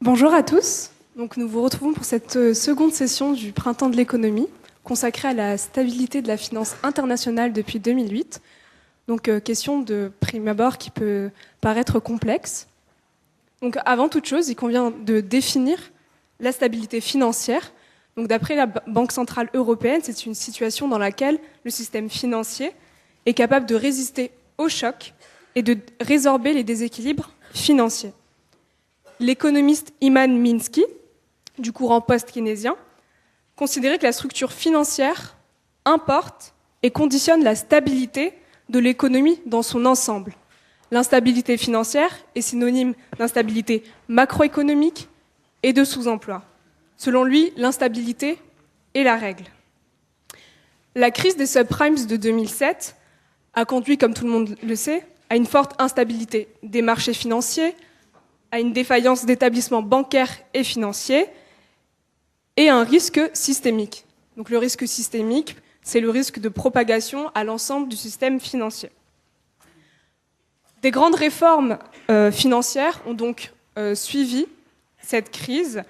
Bonjour à tous. Donc, nous vous retrouvons pour cette seconde session du Printemps de l'économie, consacrée à la stabilité de la finance internationale depuis 2008. Donc, question de prime abord qui peut paraître complexe. Donc, avant toute chose, il convient de définir la stabilité financière. Donc, d'après la Banque centrale européenne, c'est une situation dans laquelle le système financier est capable de résister aux chocs et de résorber les déséquilibres financiers. L'économiste Iman Minsky, du courant post-keynésien, considérait que la structure financière importe et conditionne la stabilité de l'économie dans son ensemble. L'instabilité financière est synonyme d'instabilité macroéconomique et de sous-emploi. Selon lui, l'instabilité est la règle. La crise des subprimes de 2007 a conduit, comme tout le monde le sait, à une forte instabilité des marchés financiers, à une défaillance d'établissements bancaires et financiers et à un risque systémique. Donc le risque systémique, c'est le risque de propagation à l'ensemble du système financier. Des grandes réformes financières ont donc suivi cette crise.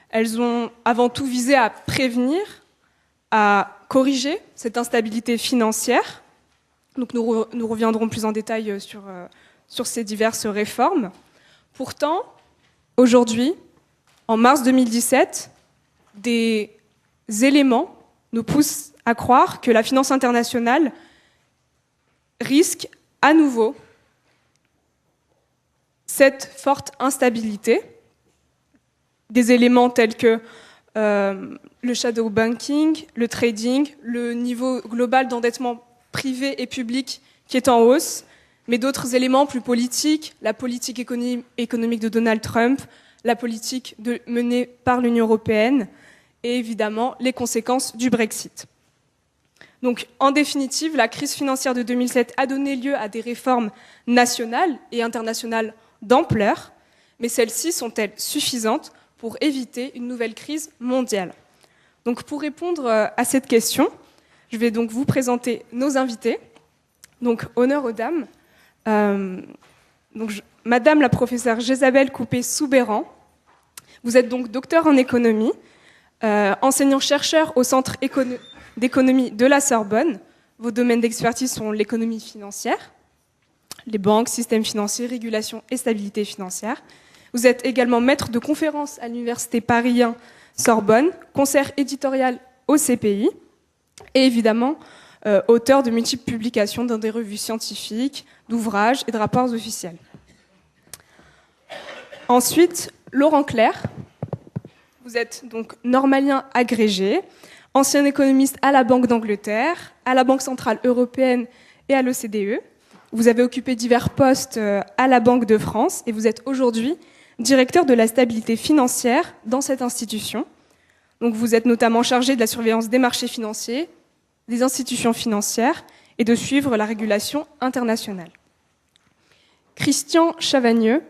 Elles ont avant tout visé à prévenir, à corriger cette instabilité financière. Donc nous reviendrons plus en détail sur ces diverses réformes. Pourtant, aujourd'hui, en mars 2017, des éléments nous poussent à croire que la finance internationale risque à nouveau cette forte instabilité. Des éléments tels que le shadow banking, le trading, le niveau global d'endettement privé et public qui est en hausse, mais d'autres éléments plus politiques, la politique économique de Donald Trump, la politique menée par l'Union européenne et évidemment les conséquences du Brexit. Donc, en définitive, la crise financière de 2007 a donné lieu à des réformes nationales et internationales d'ampleur, mais celles-ci sont-elles suffisantes pour éviter une nouvelle crise mondiale? Donc, pour répondre à cette question, je vais donc vous présenter nos invités. Donc, honneur aux dames. Madame la professeure Jésabel Coupé-Soubeyran, vous êtes donc docteur en économie, enseignant-chercheur au Centre d'économie de la Sorbonne. Vos domaines d'expertise sont l'économie financière, les banques, systèmes financiers, régulation et stabilité financière. Vous êtes également maître de conférences à l'Université Paris 1 Sorbonne, concert éditorial au CPI et évidemment auteur de multiples publications dans des revues scientifiques, d'ouvrages et de rapports officiels. Ensuite, Laurent Clerc, vous êtes donc normalien agrégé, ancien économiste à la Banque d'Angleterre, à la Banque centrale européenne et à l'OCDE. Vous avez occupé divers postes à la Banque de France et vous êtes aujourd'hui directeur de la stabilité financière dans cette institution. Donc vous êtes notamment chargé de la surveillance des marchés financiers, des institutions financières et de suivre la régulation internationale. Christian Chavagneux,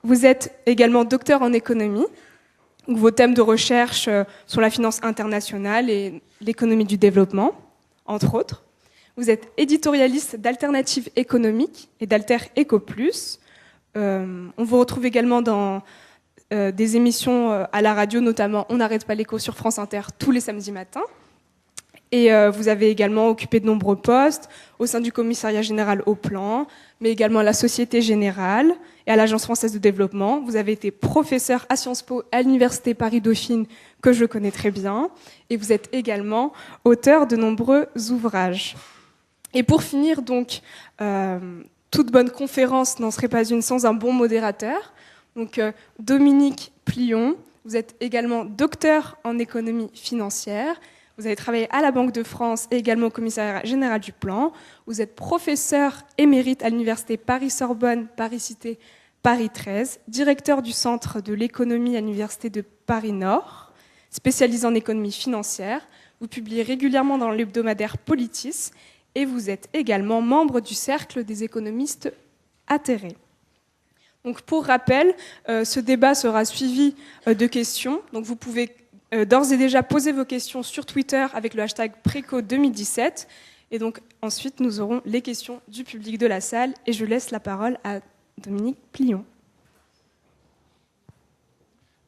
vous êtes également docteur en économie. Vos thèmes de recherche sont la finance internationale et l'économie du développement, entre autres. Vous êtes éditorialiste d'Alternatives économiques et d'Alter Eco Plus. On vous retrouve également dans des émissions à la radio, notamment On n'arrête pas l'écho sur France Inter tous les samedis matins. Et vous avez également occupé de nombreux postes au sein du commissariat général au plan, mais également à la Société Générale et à l'Agence française de développement. Vous avez été professeur à Sciences Po à l'Université Paris-Dauphine, que je connais très bien. Et vous êtes également auteur de nombreux ouvrages. Et pour finir, donc, toute bonne conférence n'en serait pas une sans un bon modérateur. Donc, Dominique Plion, vous êtes également docteur en économie financière. Vous avez travaillé à la Banque de France et également au commissariat général du plan. Vous êtes professeur émérite à l'Université Paris-Sorbonne, Paris-Cité, Paris 13, directeur du Centre de l'économie à l'Université de Paris-Nord, spécialisé en économie financière. Vous publiez régulièrement dans l'hebdomadaire Politis et vous êtes également membre du Cercle des économistes atterrés. Donc, pour rappel, ce débat sera suivi de questions. Donc, vous pouvez d'ores et déjà poser vos questions sur Twitter avec le hashtag Préco2017. Et donc, ensuite, nous aurons les questions du public de la salle. Et je laisse la parole à Dominique Plion.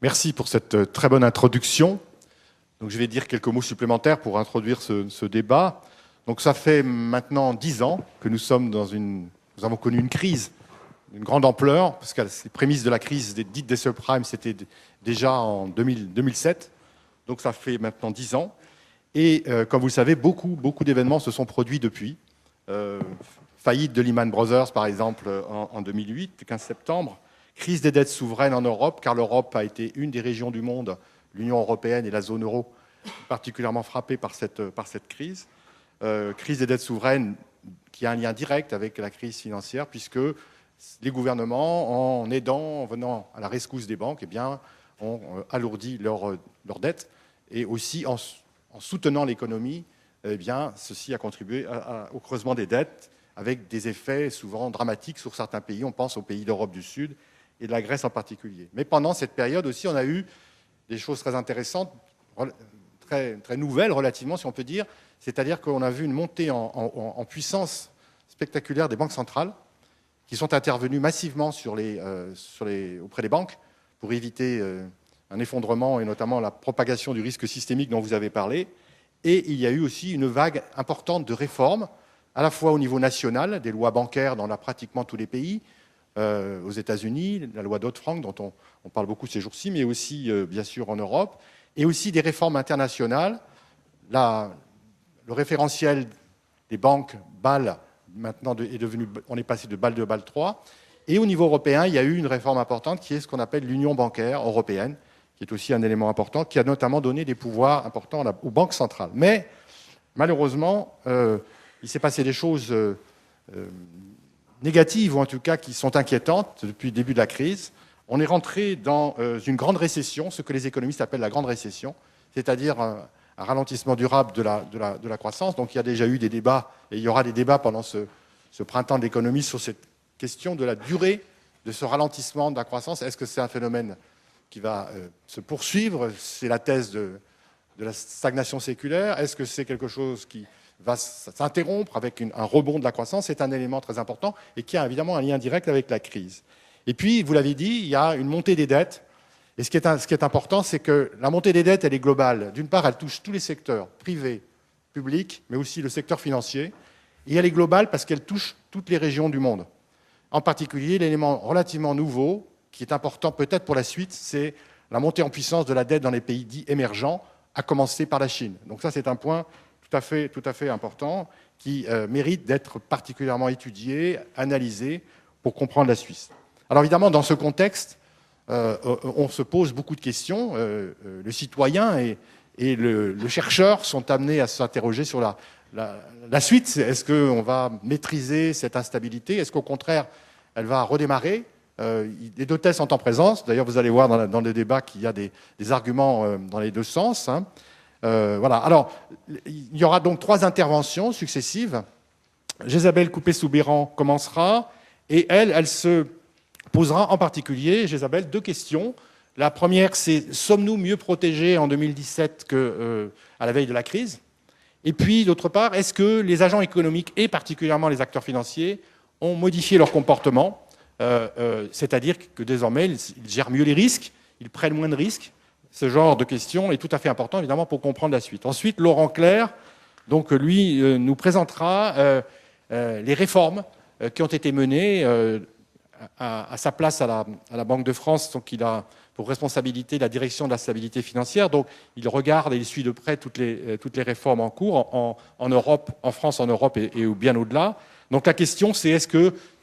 Merci pour cette très bonne introduction. Donc, je vais dire quelques mots supplémentaires pour introduire ce débat. Donc, ça fait maintenant 10 ans que nous avons connu une crise d'une grande ampleur, parce que les prémices de la crise dite des subprimes, c'était déjà en 2007. Donc, ça fait maintenant 10 ans. Et comme vous le savez, beaucoup d'événements se sont produits depuis. Faillite de Lehman Brothers, par exemple, en 2008, le 15 septembre. Crise des dettes souveraines en Europe, car l'Europe a été une des régions du monde, l'Union européenne et la zone euro, particulièrement frappées par cette crise. Crise des dettes souveraines qui a un lien direct avec la crise financière, puisque les gouvernements, en aidant, en venant à la rescousse des banques, eh bien, ont alourdi leurs dettes, et aussi en soutenant l'économie, eh bien, ceci a contribué au creusement des dettes, avec des effets souvent dramatiques sur certains pays. On pense aux pays d'Europe du Sud et de la Grèce en particulier. Mais pendant cette période aussi, on a eu des choses très intéressantes, très nouvelles relativement, si on peut dire. C'est-à-dire qu'on a vu une montée en puissance spectaculaire des banques centrales qui sont intervenues massivement auprès des banques pour éviter un effondrement et notamment la propagation du risque systémique dont vous avez parlé. Et il y a eu aussi une vague importante de réformes, à la fois au niveau national, des lois bancaires dans pratiquement tous les pays, aux États-Unis, la loi Dodd-Frank dont on parle beaucoup ces jours-ci, mais aussi bien sûr en Europe, et aussi des réformes internationales. Le référentiel des banques Bâle maintenant on est passé de Bâle 2 à Bâle 3, et au niveau européen, il y a eu une réforme importante qui est ce qu'on appelle l'union bancaire européenne, qui est aussi un élément important, qui a notamment donné des pouvoirs importants aux banques centrales. Mais malheureusement, il s'est passé des choses négatives, ou en tout cas qui sont inquiétantes depuis le début de la crise. On est rentré dans une grande récession, ce que les économistes appellent la grande récession, c'est-à-dire un ralentissement durable de la croissance. Donc il y a déjà eu des débats, et il y aura des débats pendant ce printemps de l'économie sur cette question de la durée de ce ralentissement de la croissance. Est-ce que c'est un phénomène qui va se poursuivre? C'est la thèse de la stagnation séculaire. Est-ce que c'est quelque chose qui va s'interrompre avec un rebond de la croissance? C'est un élément très important et qui a évidemment un lien direct avec la crise. Et puis, vous l'avez dit, il y a une montée des dettes. Et ce qui est important, c'est que la montée des dettes, elle est globale. D'une part, elle touche tous les secteurs, privés, publics, mais aussi le secteur financier. Et elle est globale parce qu'elle touche toutes les régions du monde. En particulier, l'élément relativement nouveau, qui est important peut-être pour la suite, c'est la montée en puissance de la dette dans les pays dits émergents, à commencer par la Chine. Donc ça, c'est un point tout à fait important qui mérite d'être particulièrement étudié, analysé pour comprendre la Suisse. Alors évidemment, dans ce contexte, on se pose beaucoup de questions. Le citoyen et le chercheur sont amenés à s'interroger sur la suite. Est-ce qu'on va maîtriser cette instabilité? Est-ce qu'au contraire, elle va redémarrer? Les deux thèses sont en présence. D'ailleurs, vous allez voir dans le débat qu'il y a des arguments dans les deux sens. Voilà. Alors, il y aura donc 3 interventions successives. Jésabel Coupé-Soubeyran commencera, et elle se posera en particulier, Jésabel, 2 questions. La première, c'est: sommes-nous mieux protégés en 2017 qu'à la veille de la crise? Et puis, d'autre part, est-ce que les agents économiques, et particulièrement les acteurs financiers, ont modifié leur comportement? C'est-à-dire que désormais, ils gèrent mieux les risques, ils prennent moins de risques. Ce genre de question est tout à fait important, évidemment, pour comprendre la suite. Ensuite, Laurent Clerc, donc, lui, nous présentera les réformes qui ont été menées à sa place à la Banque de France. Donc, il a pour responsabilité la direction de la stabilité financière. Donc, il regarde et il suit de près toutes les réformes en cours en Europe, en France, en Europe et bien au-delà. Donc, la question, qui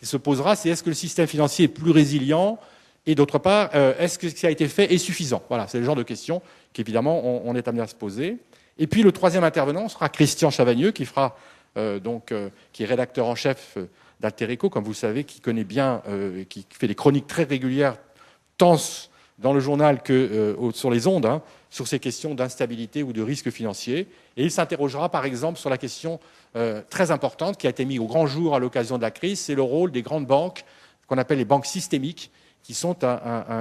se posera, c'est: est-ce que le système financier est plus résilient? Et d'autre part, est-ce que ce qui a été fait est suffisant? Voilà, c'est le genre de questions qu'évidemment on est amené à se poser. Et puis le troisième intervenant sera Christian Chavagneux, qui est rédacteur en chef d'Alter Eco, comme vous le savez, qui connaît bien, qui fait des chroniques très régulières, tant dans le journal que sur les ondes, sur ces questions d'instabilité ou de risque financier. Et il s'interrogera par exemple sur la question très importante qui a été mise au grand jour à l'occasion de la crise, c'est le rôle des grandes banques, qu'on appelle les banques systémiques, qui sont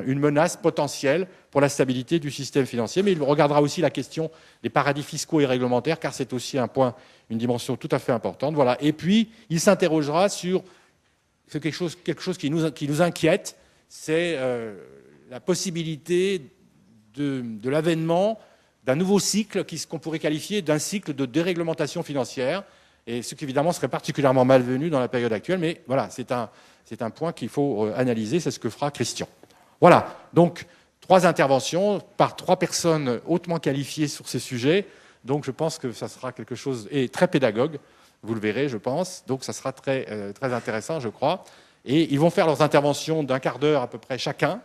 une menace potentielle pour la stabilité du système financier. Mais il regardera aussi la question des paradis fiscaux et réglementaires, car c'est aussi une dimension tout à fait importante. Voilà. Et puis, il s'interrogera sur quelque chose qui nous inquiète, c'est la possibilité de l'avènement d'un nouveau cycle qu'on pourrait qualifier d'un cycle de déréglementation financière, et ce qui évidemment serait particulièrement malvenu dans la période actuelle, mais voilà, c'est un point qu'il faut analyser, c'est ce que fera Christian. Voilà, donc 3 interventions par 3 personnes hautement qualifiées sur ces sujets, donc je pense que ça sera quelque chose, et très pédagogue, vous le verrez, je pense, donc ça sera très intéressant, je crois, et ils vont faire leurs interventions d'1 quart d'heure à peu près chacun,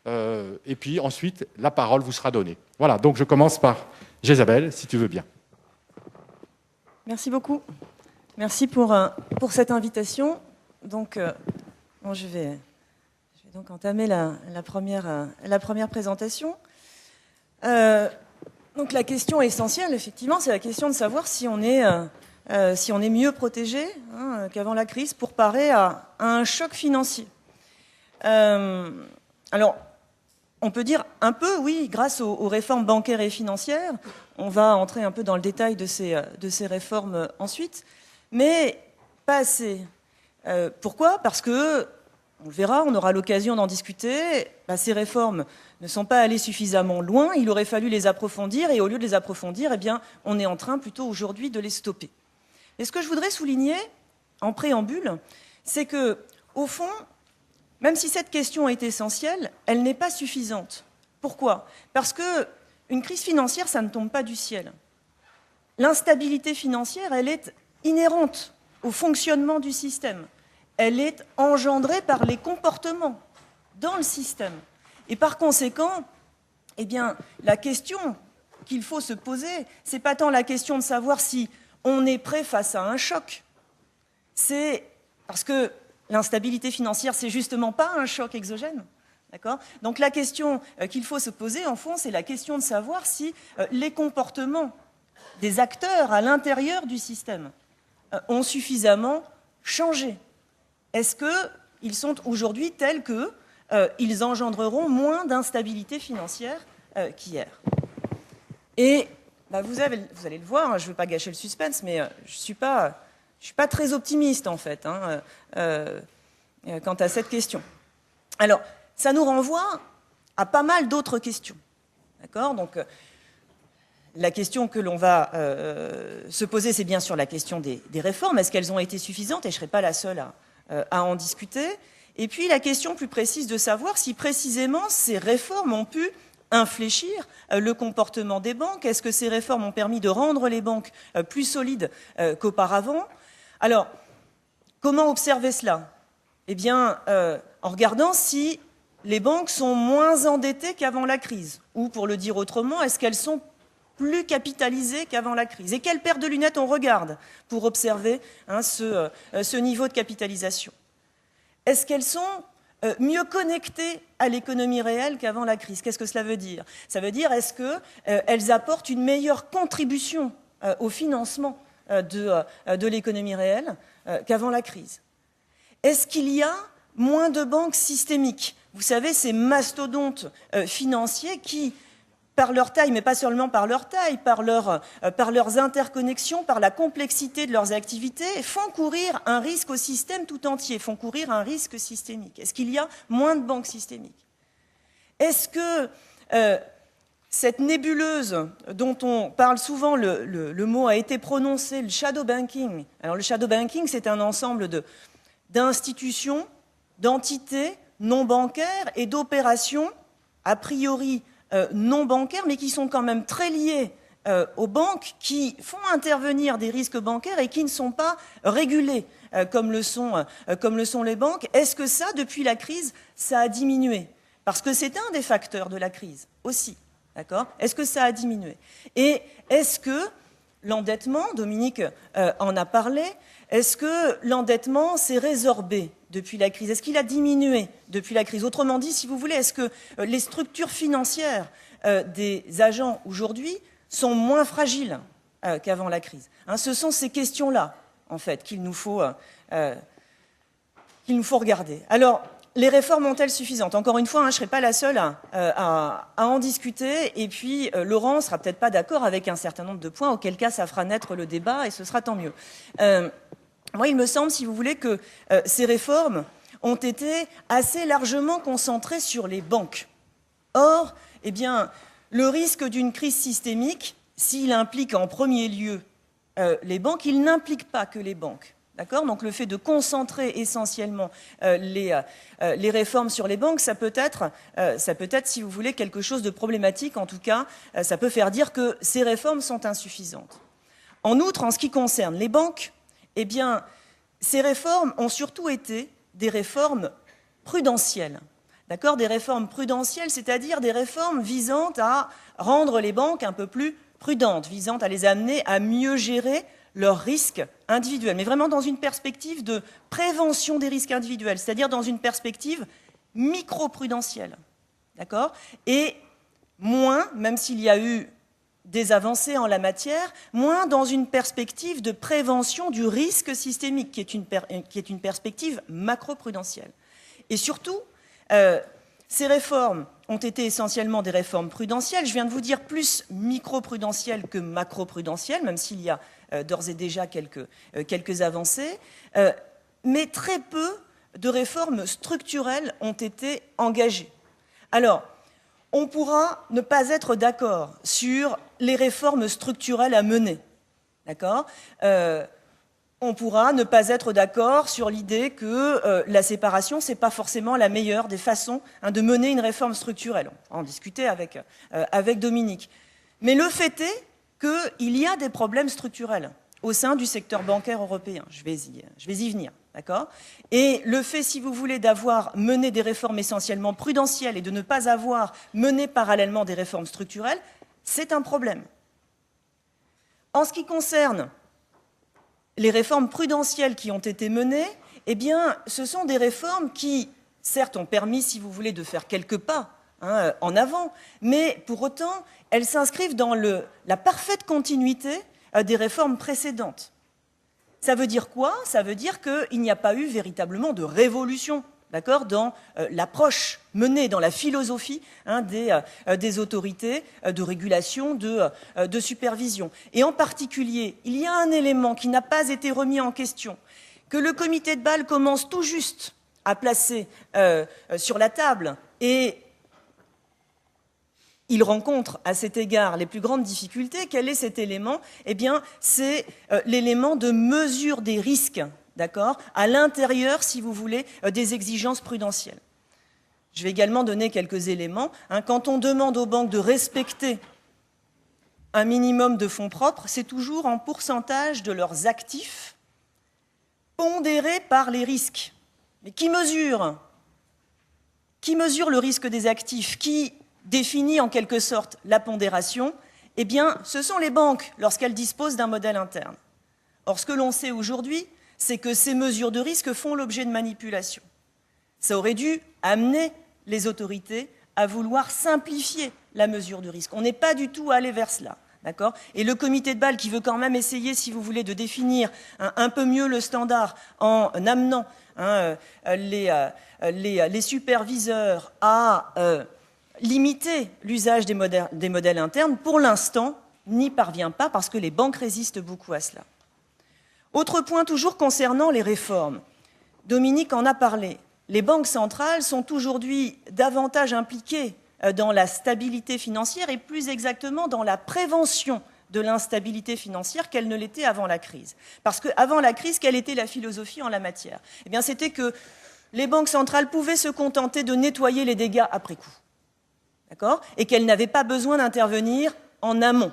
et puis ensuite, la parole vous sera donnée. Voilà, donc je commence par Jézabel, si tu veux bien. Merci beaucoup. Merci pour cette invitation. Donc, bon, je vais donc entamer la première présentation. Donc, la question essentielle, effectivement, c'est la question de savoir si on est mieux protégé qu'avant la crise pour parer à un choc financier. Alors, on peut dire un peu, oui, grâce aux réformes bancaires et financières. On va entrer un peu dans le détail de ces réformes ensuite, mais pas assez. Pourquoi ? Parce que, on le verra, on aura l'occasion d'en discuter, ces réformes ne sont pas allées suffisamment loin, il aurait fallu les approfondir, et au lieu de les approfondir, eh bien, on est en train plutôt aujourd'hui de les stopper. Et ce que je voudrais souligner, en préambule, c'est que, au fond, même si cette question est essentielle, elle n'est pas suffisante. Pourquoi ? Parce qu'une crise financière, ça ne tombe pas du ciel. L'instabilité financière, elle est inhérente au fonctionnement du système. Elle est engendrée par les comportements dans le système. Et par conséquent, eh bien, la question qu'il faut se poser, c'est pas tant la question de savoir si on est prêt face à un choc. C'est parce que l'instabilité financière, c'est justement pas un choc exogène. D'accord ? Donc la question qu'il faut se poser, en fond, c'est la question de savoir si les comportements des acteurs à l'intérieur du système ont suffisamment changé. Est-ce qu'ils sont aujourd'hui tels qu'ils engendreront moins d'instabilité financière qu'hier ? Et vous allez le voir, je ne veux pas gâcher le suspense, mais je ne suis pas très optimiste, en fait, quant à cette question. Alors, ça nous renvoie à pas mal d'autres questions. D'accord ? Donc, la question que l'on va se poser, c'est bien sûr la question des réformes. Est-ce qu'elles ont été suffisantes ? Et je ne serai pas la seule à en discuter. Et puis, la question plus précise de savoir si, précisément, ces réformes ont pu infléchir le comportement des banques. Est-ce que ces réformes ont permis de rendre les banques plus solides qu'auparavant ? Alors, comment observer cela ? Eh bien, en regardant si les banques sont moins endettées qu'avant la crise. Ou, pour le dire autrement, est-ce qu'elles sont plus capitalisées qu'avant la crise ? Et quelle paire de lunettes on regarde pour observer ce niveau de capitalisation ? Est-ce qu'elles sont mieux connectées à l'économie réelle qu'avant la crise ? Qu'est-ce que cela veut dire ? Ça veut dire, est-ce qu'elles apportent une meilleure contribution au financement de l'économie réelle qu'avant la crise ? Est-ce qu'il y a moins de banques systémiques ? Vous savez, ces mastodontes financiers qui, par leur taille, mais pas seulement par leur taille, par leurs interconnexions, par la complexité de leurs activités, font courir un risque au système tout entier, font courir un risque systémique. Est-ce qu'il y a moins de banques systémiques ? Est-ce que cette nébuleuse dont on parle souvent, le mot a été prononcé, le shadow banking. Alors le shadow banking, c'est un ensemble d'institutions, d'entités non bancaires et d'opérations a priori non bancaires, mais qui sont quand même très liées aux banques, qui font intervenir des risques bancaires et qui ne sont pas régulés comme le sont les banques. Est-ce que ça, depuis la crise, ça a diminué ? Parce que c'est un des facteurs de la crise aussi. D'accord ? Est-ce que ça a diminué ? Et est-ce que l'endettement, Dominique en a parlé, est-ce que l'endettement s'est résorbé depuis la crise ? Est-ce qu'il a diminué depuis la crise ? Autrement dit, si vous voulez, est-ce que les structures financières des agents aujourd'hui sont moins fragiles qu'avant la crise ? Ce sont ces questions-là, en fait, qu'il nous faut regarder. Alors, les réformes ont-elles suffisantes ? Encore une fois, je ne serai pas la seule à en discuter. Et puis, Laurent ne sera peut-être pas d'accord avec un certain nombre de points, auquel cas ça fera naître le débat et ce sera tant mieux. Moi, il me semble, si vous voulez, que ces réformes ont été assez largement concentrées sur les banques. Or, eh bien, le risque d'une crise systémique, s'il implique en premier lieu les banques, il n'implique pas que les banques. D'accord ? Donc le fait de concentrer essentiellement les réformes sur les banques, ça peut être, si vous voulez, quelque chose de problématique. En tout cas, ça peut faire dire que ces réformes sont insuffisantes. En outre, en ce qui concerne les banques, eh bien, ces réformes ont surtout été des réformes prudentielles. D'accord ? Des réformes prudentielles, c'est-à-dire des réformes visant à rendre les banques un peu plus prudentes, visant à les amener à mieux gérer leurs risques individuels, mais vraiment dans une perspective de prévention des risques individuels, c'est-à-dire dans une perspective micro-prudentielle. D'accord ? Et moins, même s'il y a eu des avancées en la matière, moins dans une perspective de prévention du risque systémique, qui est une perspective macro-prudentielle. Et surtout, ces réformes ont été essentiellement des réformes prudentielles. Je viens de vous dire plus micro-prudentielles que macro-prudentielles, même s'il y a d'ores et déjà quelques avancées. Mais très peu de réformes structurelles ont été engagées. Alors, on pourra ne pas être d'accord sur les réformes structurelles à mener. D'accord ? On pourra ne pas être d'accord sur l'idée que la séparation, ce n'est pas forcément la meilleure des façons de mener une réforme structurelle. On va en discuter avec Dominique. Mais le fait est qu'il y a des problèmes structurels au sein du secteur bancaire européen. Je vais y venir. D'accord ? Et le fait, si vous voulez, d'avoir mené des réformes essentiellement prudentielles et de ne pas avoir mené parallèlement des réformes structurelles, c'est un problème. En ce qui concerne les réformes prudentielles qui ont été menées, eh bien, ce sont des réformes qui, certes, ont permis, si vous voulez, de faire quelques pas en avant, mais pour autant, elles s'inscrivent dans la parfaite continuité des réformes précédentes. Ça veut dire quoi ? Ça veut dire qu'il n'y a pas eu véritablement de révolution, d'accord, dans l'approche menée, dans la philosophie des autorités de régulation, de supervision. Et en particulier, il y a un élément qui n'a pas été remis en question, que le comité de Bâle commence tout juste à placer sur la table, et il rencontre à cet égard les plus grandes difficultés. Quel est cet élément ? Eh bien, c'est l'élément de mesure des risques, d'accord, à l'intérieur, si vous voulez, des exigences prudentielles. Je vais également donner quelques éléments. Quand on demande aux banques de respecter un minimum de fonds propres, c'est toujours en pourcentage de leurs actifs pondérés par les risques. Mais qui mesure le risque des actifs ? Qui définit en quelque sorte la pondération ? Eh bien, ce sont les banques lorsqu'elles disposent d'un modèle interne. Or, ce que l'on sait aujourd'hui, c'est que ces mesures de risque font l'objet de manipulations. Ça aurait dû amener les autorités à vouloir simplifier la mesure de risque. On n'est pas du tout allé vers cela. D'accord ? Et le comité de Bâle, qui veut quand même essayer, si vous voulez, de définir un peu mieux le standard en amenant les superviseurs à limiter l'usage des modèles internes, pour l'instant, n'y parvient pas parce que les banques résistent beaucoup à cela. Autre point toujours concernant les réformes. Dominique en a parlé. Les banques centrales sont aujourd'hui davantage impliquées dans la stabilité financière et plus exactement dans la prévention de l'instabilité financière qu'elles ne l'étaient avant la crise. Parce qu'avant la crise, quelle était la philosophie en la matière ? Eh bien, c'était que les banques centrales pouvaient se contenter de nettoyer les dégâts après coup. D'accord ? Et qu'elles n'avaient pas besoin d'intervenir en amont,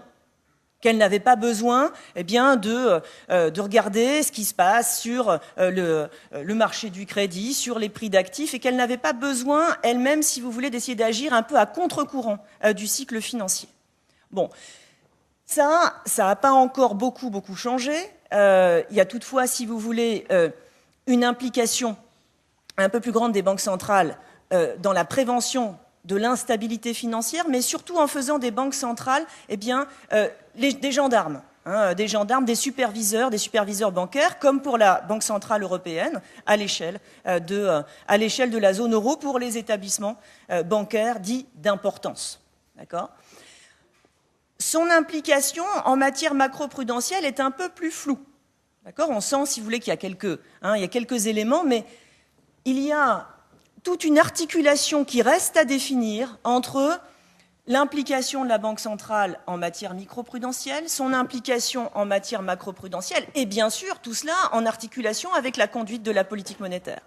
qu'elles n'avaient pas besoin de regarder ce qui se passe sur le marché du crédit, sur les prix d'actifs, et qu'elles n'avaient pas besoin elles-mêmes, si vous voulez, d'essayer d'agir un peu à contre-courant du cycle financier. Bon, ça n'a pas encore beaucoup changé. Il y a toutefois, si vous voulez, une implication un peu plus grande des banques centrales dans la prévention de l'instabilité financière, mais surtout en faisant des banques centrales des gendarmes, des superviseurs bancaires, comme pour la Banque centrale européenne, à l'échelle de la zone euro pour les établissements bancaires dits d'importance. D'accord ? Son implication en matière macro-prudentielle est un peu plus floue. D'accord ? On sent, si vous voulez, qu'il y a quelques éléments, mais il y a toute une articulation qui reste à définir entre l'implication de la Banque centrale en matière microprudentielle, son implication en matière macroprudentielle, et bien sûr, tout cela en articulation avec la conduite de la politique monétaire.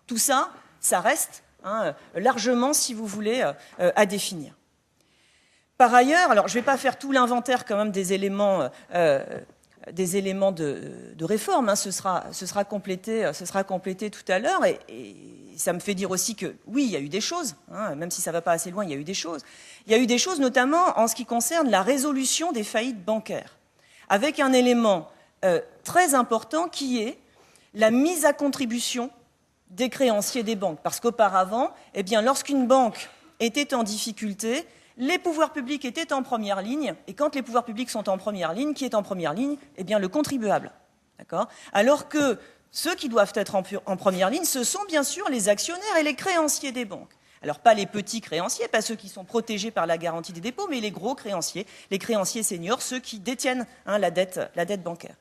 Tout ça, ça reste largement, si vous voulez, à définir. Par ailleurs, alors je ne vais pas faire tout l'inventaire quand même des éléments de réforme, ce sera complété tout à l'heure, et ça me fait dire aussi que oui, il y a eu des choses, même si ça ne va pas assez loin, il y a eu des choses. Il y a eu des choses notamment en ce qui concerne la résolution des faillites bancaires, avec un élément très important qui est la mise à contribution des créanciers des banques. Parce qu'auparavant, eh bien, lorsqu'une banque était en difficulté, les pouvoirs publics étaient en première ligne, et quand les pouvoirs publics sont en première ligne, qui est en première ligne? Eh bien, le contribuable. D'accord ? Alors que ceux qui doivent être en première ligne, ce sont bien sûr les actionnaires et les créanciers des banques. Alors, pas les petits créanciers, pas ceux qui sont protégés par la garantie des dépôts, mais les gros créanciers, les créanciers seniors, ceux qui détiennent la dette bancaire.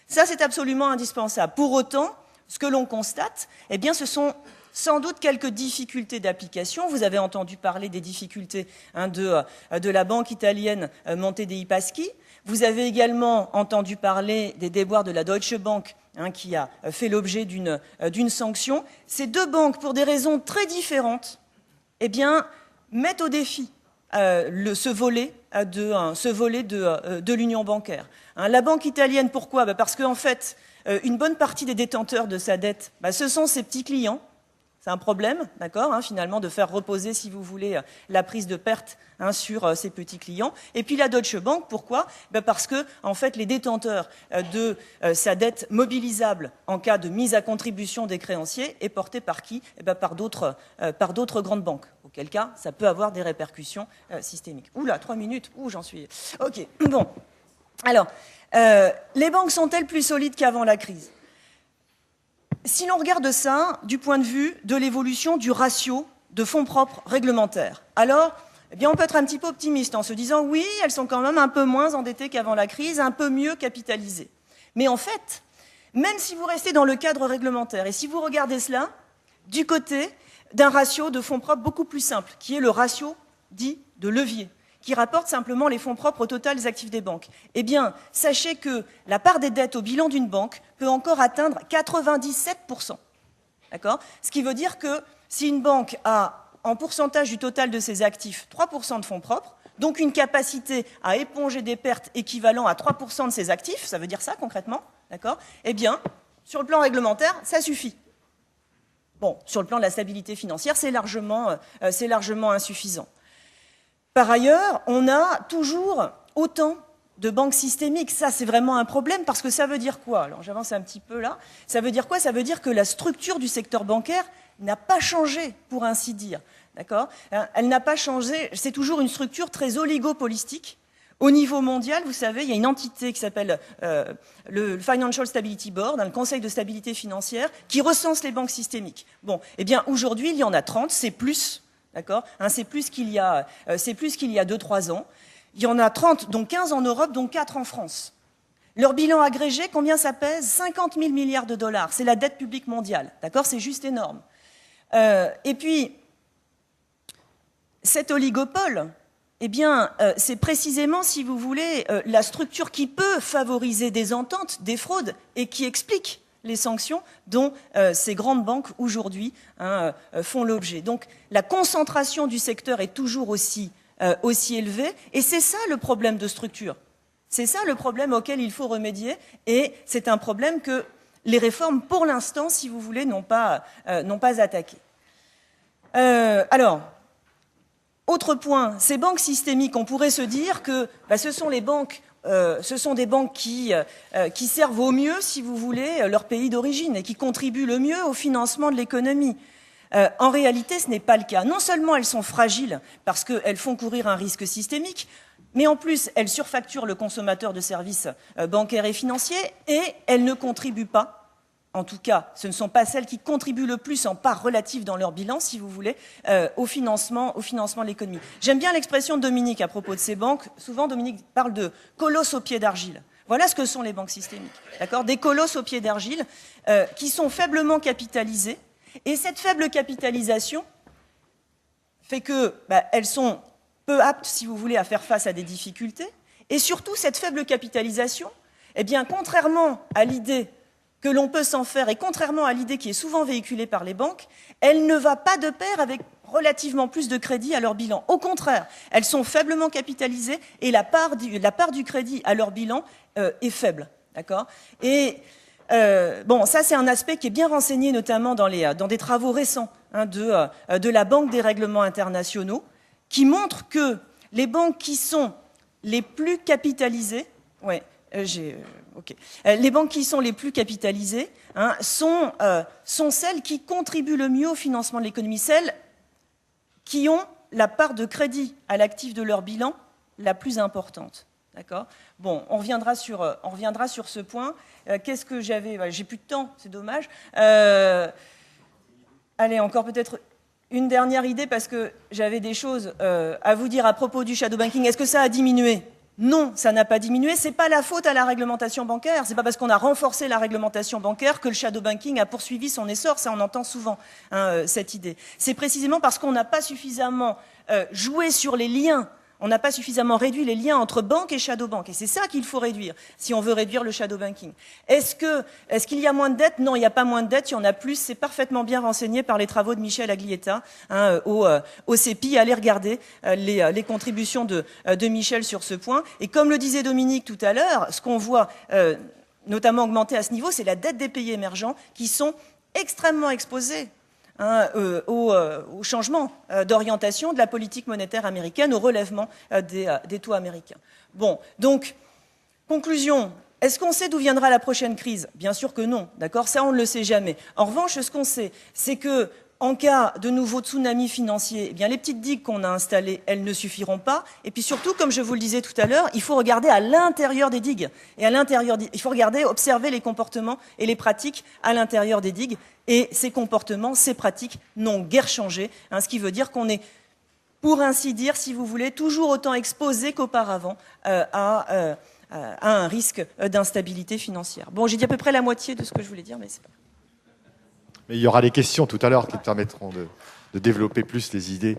Ça, c'est absolument indispensable. Pour autant, ce que l'on constate, eh bien, ce sont sans doute quelques difficultés d'application. Vous avez entendu parler des difficultés de la banque italienne Monte dei Paschi. Vous avez également entendu parler des déboires de la Deutsche Bank, qui a fait l'objet d'une sanction. Ces deux banques, pour des raisons très différentes, eh bien, mettent au défi ce volet de l'union bancaire. La banque italienne, pourquoi ? Parce qu'en fait, une bonne partie des détenteurs de sa dette, ce sont ses petits clients. C'est un problème, d'accord, finalement, de faire reposer, si vous voulez, la prise de perte sur ces petits clients. Et puis la Deutsche Bank, pourquoi ? Parce que, en fait, les détenteurs de sa dette mobilisable en cas de mise à contribution des créanciers est portée par qui ? Par d'autres grandes banques. Auquel cas, ça peut avoir des répercussions systémiques. Oula, 3 minutes, j'en suis... Ok, bon. Alors, les banques sont-elles plus solides qu'avant la crise ? Si l'on regarde ça du point de vue de l'évolution du ratio de fonds propres réglementaires, alors eh bien, on peut être un petit peu optimiste en se disant oui, elles sont quand même un peu moins endettées qu'avant la crise, un peu mieux capitalisées. Mais en fait, même si vous restez dans le cadre réglementaire et si vous regardez cela du côté d'un ratio de fonds propres beaucoup plus simple, qui est le ratio dit de levier, qui rapporte simplement les fonds propres au total des actifs des banques. Eh bien, sachez que la part des dettes au bilan d'une banque peut encore atteindre 97%. D'accord ? Ce qui veut dire que si une banque a, en pourcentage du total de ses actifs, 3% de fonds propres, donc une capacité à éponger des pertes équivalent à 3% de ses actifs, ça veut dire ça concrètement, d'accord ? Eh bien, sur le plan réglementaire, ça suffit. Bon, sur le plan de la stabilité financière, c'est largement insuffisant. Par ailleurs, on a toujours autant de banques systémiques. Ça, c'est vraiment un problème parce que ça veut dire quoi ? Alors, j'avance un petit peu là. Ça veut dire quoi ? Ça veut dire que la structure du secteur bancaire n'a pas changé, pour ainsi dire. D'accord ? Elle n'a pas changé. C'est toujours une structure très oligopolistique. Au niveau mondial, vous savez, il y a une entité qui s'appelle le Financial Stability Board, le Conseil de stabilité financière, qui recense les banques systémiques. Bon, eh bien, aujourd'hui, il y en a 30, c'est plus. D'accord ? C'est plus qu'il y a 2-3 ans. Il y en a 30, dont 15 en Europe, dont 4 en France. Leur bilan agrégé, combien ça pèse ? 50 000 milliards de dollars. C'est la dette publique mondiale. D'accord ? C'est juste énorme. Et puis, cet oligopole, eh bien, c'est précisément, si vous voulez, la structure qui peut favoriser des ententes, des fraudes, et qui explique les sanctions dont ces grandes banques aujourd'hui font l'objet. Donc la concentration du secteur est toujours aussi élevée et c'est ça le problème de structure. C'est ça le problème auquel il faut remédier et c'est un problème que les réformes, pour l'instant, si vous voulez, n'ont pas attaqué. Alors, autre point, ces banques systémiques, on pourrait se dire que ce sont des banques qui servent au mieux, si vous voulez, leur pays d'origine et qui contribuent le mieux au financement de l'économie. En réalité, ce n'est pas le cas. Non seulement elles sont fragiles parce qu'elles font courir un risque systémique, mais en plus, elles surfacturent le consommateur de services bancaires et financiers et elles ne contribuent pas. En tout cas, ce ne sont pas celles qui contribuent le plus en part relative dans leur bilan, si vous voulez, au financement de l'économie. J'aime bien l'expression de Dominique à propos de ces banques. Souvent, Dominique parle de colosses aux pieds d'argile. Voilà ce que sont les banques systémiques. D'accord ? Des colosses aux pieds d'argile qui sont faiblement capitalisées. Et cette faible capitalisation fait que elles sont peu aptes, si vous voulez, à faire face à des difficultés. Et surtout, cette faible capitalisation, eh bien, contrairement à l'idée que l'on peut s'en faire, et contrairement à l'idée qui est souvent véhiculée par les banques, elle ne va pas de pair avec relativement plus de crédit à leur bilan. Au contraire, elles sont faiblement capitalisées et la part du crédit à leur bilan est faible. D'accord ? Et bon, ça c'est un aspect qui est bien renseigné notamment dans des travaux récents de la Banque des règlements internationaux, qui montrent que les banques qui sont les plus capitalisées, les banques qui sont les plus capitalisées sont celles qui contribuent le mieux au financement de l'économie, celles qui ont la part de crédit à l'actif de leur bilan la plus importante. D'accord ? Bon, on reviendra sur ce point. Qu'est-ce que j'avais ? J'ai plus de temps, c'est dommage. Allez, encore peut-être une dernière idée, parce que j'avais des choses à vous dire à propos du shadow banking. Est-ce que ça a diminué ? Non, ça n'a pas diminué. C'est pas la faute à la réglementation bancaire. C'est pas parce qu'on a renforcé la réglementation bancaire que le shadow banking a poursuivi son essor. Ça, on entend souvent cette idée. C'est précisément parce qu'on n'a pas suffisamment joué sur les liens. On n'a pas suffisamment réduit les liens entre banque et shadow bank. Et c'est ça qu'il faut réduire, si on veut réduire le shadow banking. Est-ce qu'il y a moins de dettes ? Non, il n'y a pas moins de dettes, il y en a plus. C'est parfaitement bien renseigné par les travaux de Michel Aglietta au CEPI. Allez regarder les contributions de Michel sur ce point. Et comme le disait Dominique tout à l'heure, ce qu'on voit notamment augmenter à ce niveau, c'est la dette des pays émergents qui sont extrêmement exposés au changement d'orientation de la politique monétaire américaine, au relèvement des taux américains. Bon, donc, conclusion, est-ce qu'on sait d'où viendra la prochaine crise ? Bien sûr que non, d'accord ? Ça, on ne le sait jamais. En revanche, ce qu'on sait, c'est que en cas de nouveau tsunami financier, eh bien, les petites digues qu'on a installées, elles ne suffiront pas. Et puis surtout, comme je vous le disais tout à l'heure, il faut regarder à l'intérieur des digues. Et à l'intérieur, il faut observer les comportements et les pratiques à l'intérieur des digues. Et ces comportements, ces pratiques n'ont guère changé. Ce qui veut dire qu'on est, pour ainsi dire, si vous voulez, toujours autant exposé qu'auparavant à un risque d'instabilité financière. Bon, j'ai dit à peu près la moitié de ce que je voulais dire, mais c'est pas... Mais il y aura des questions tout à l'heure qui te permettront de développer plus les idées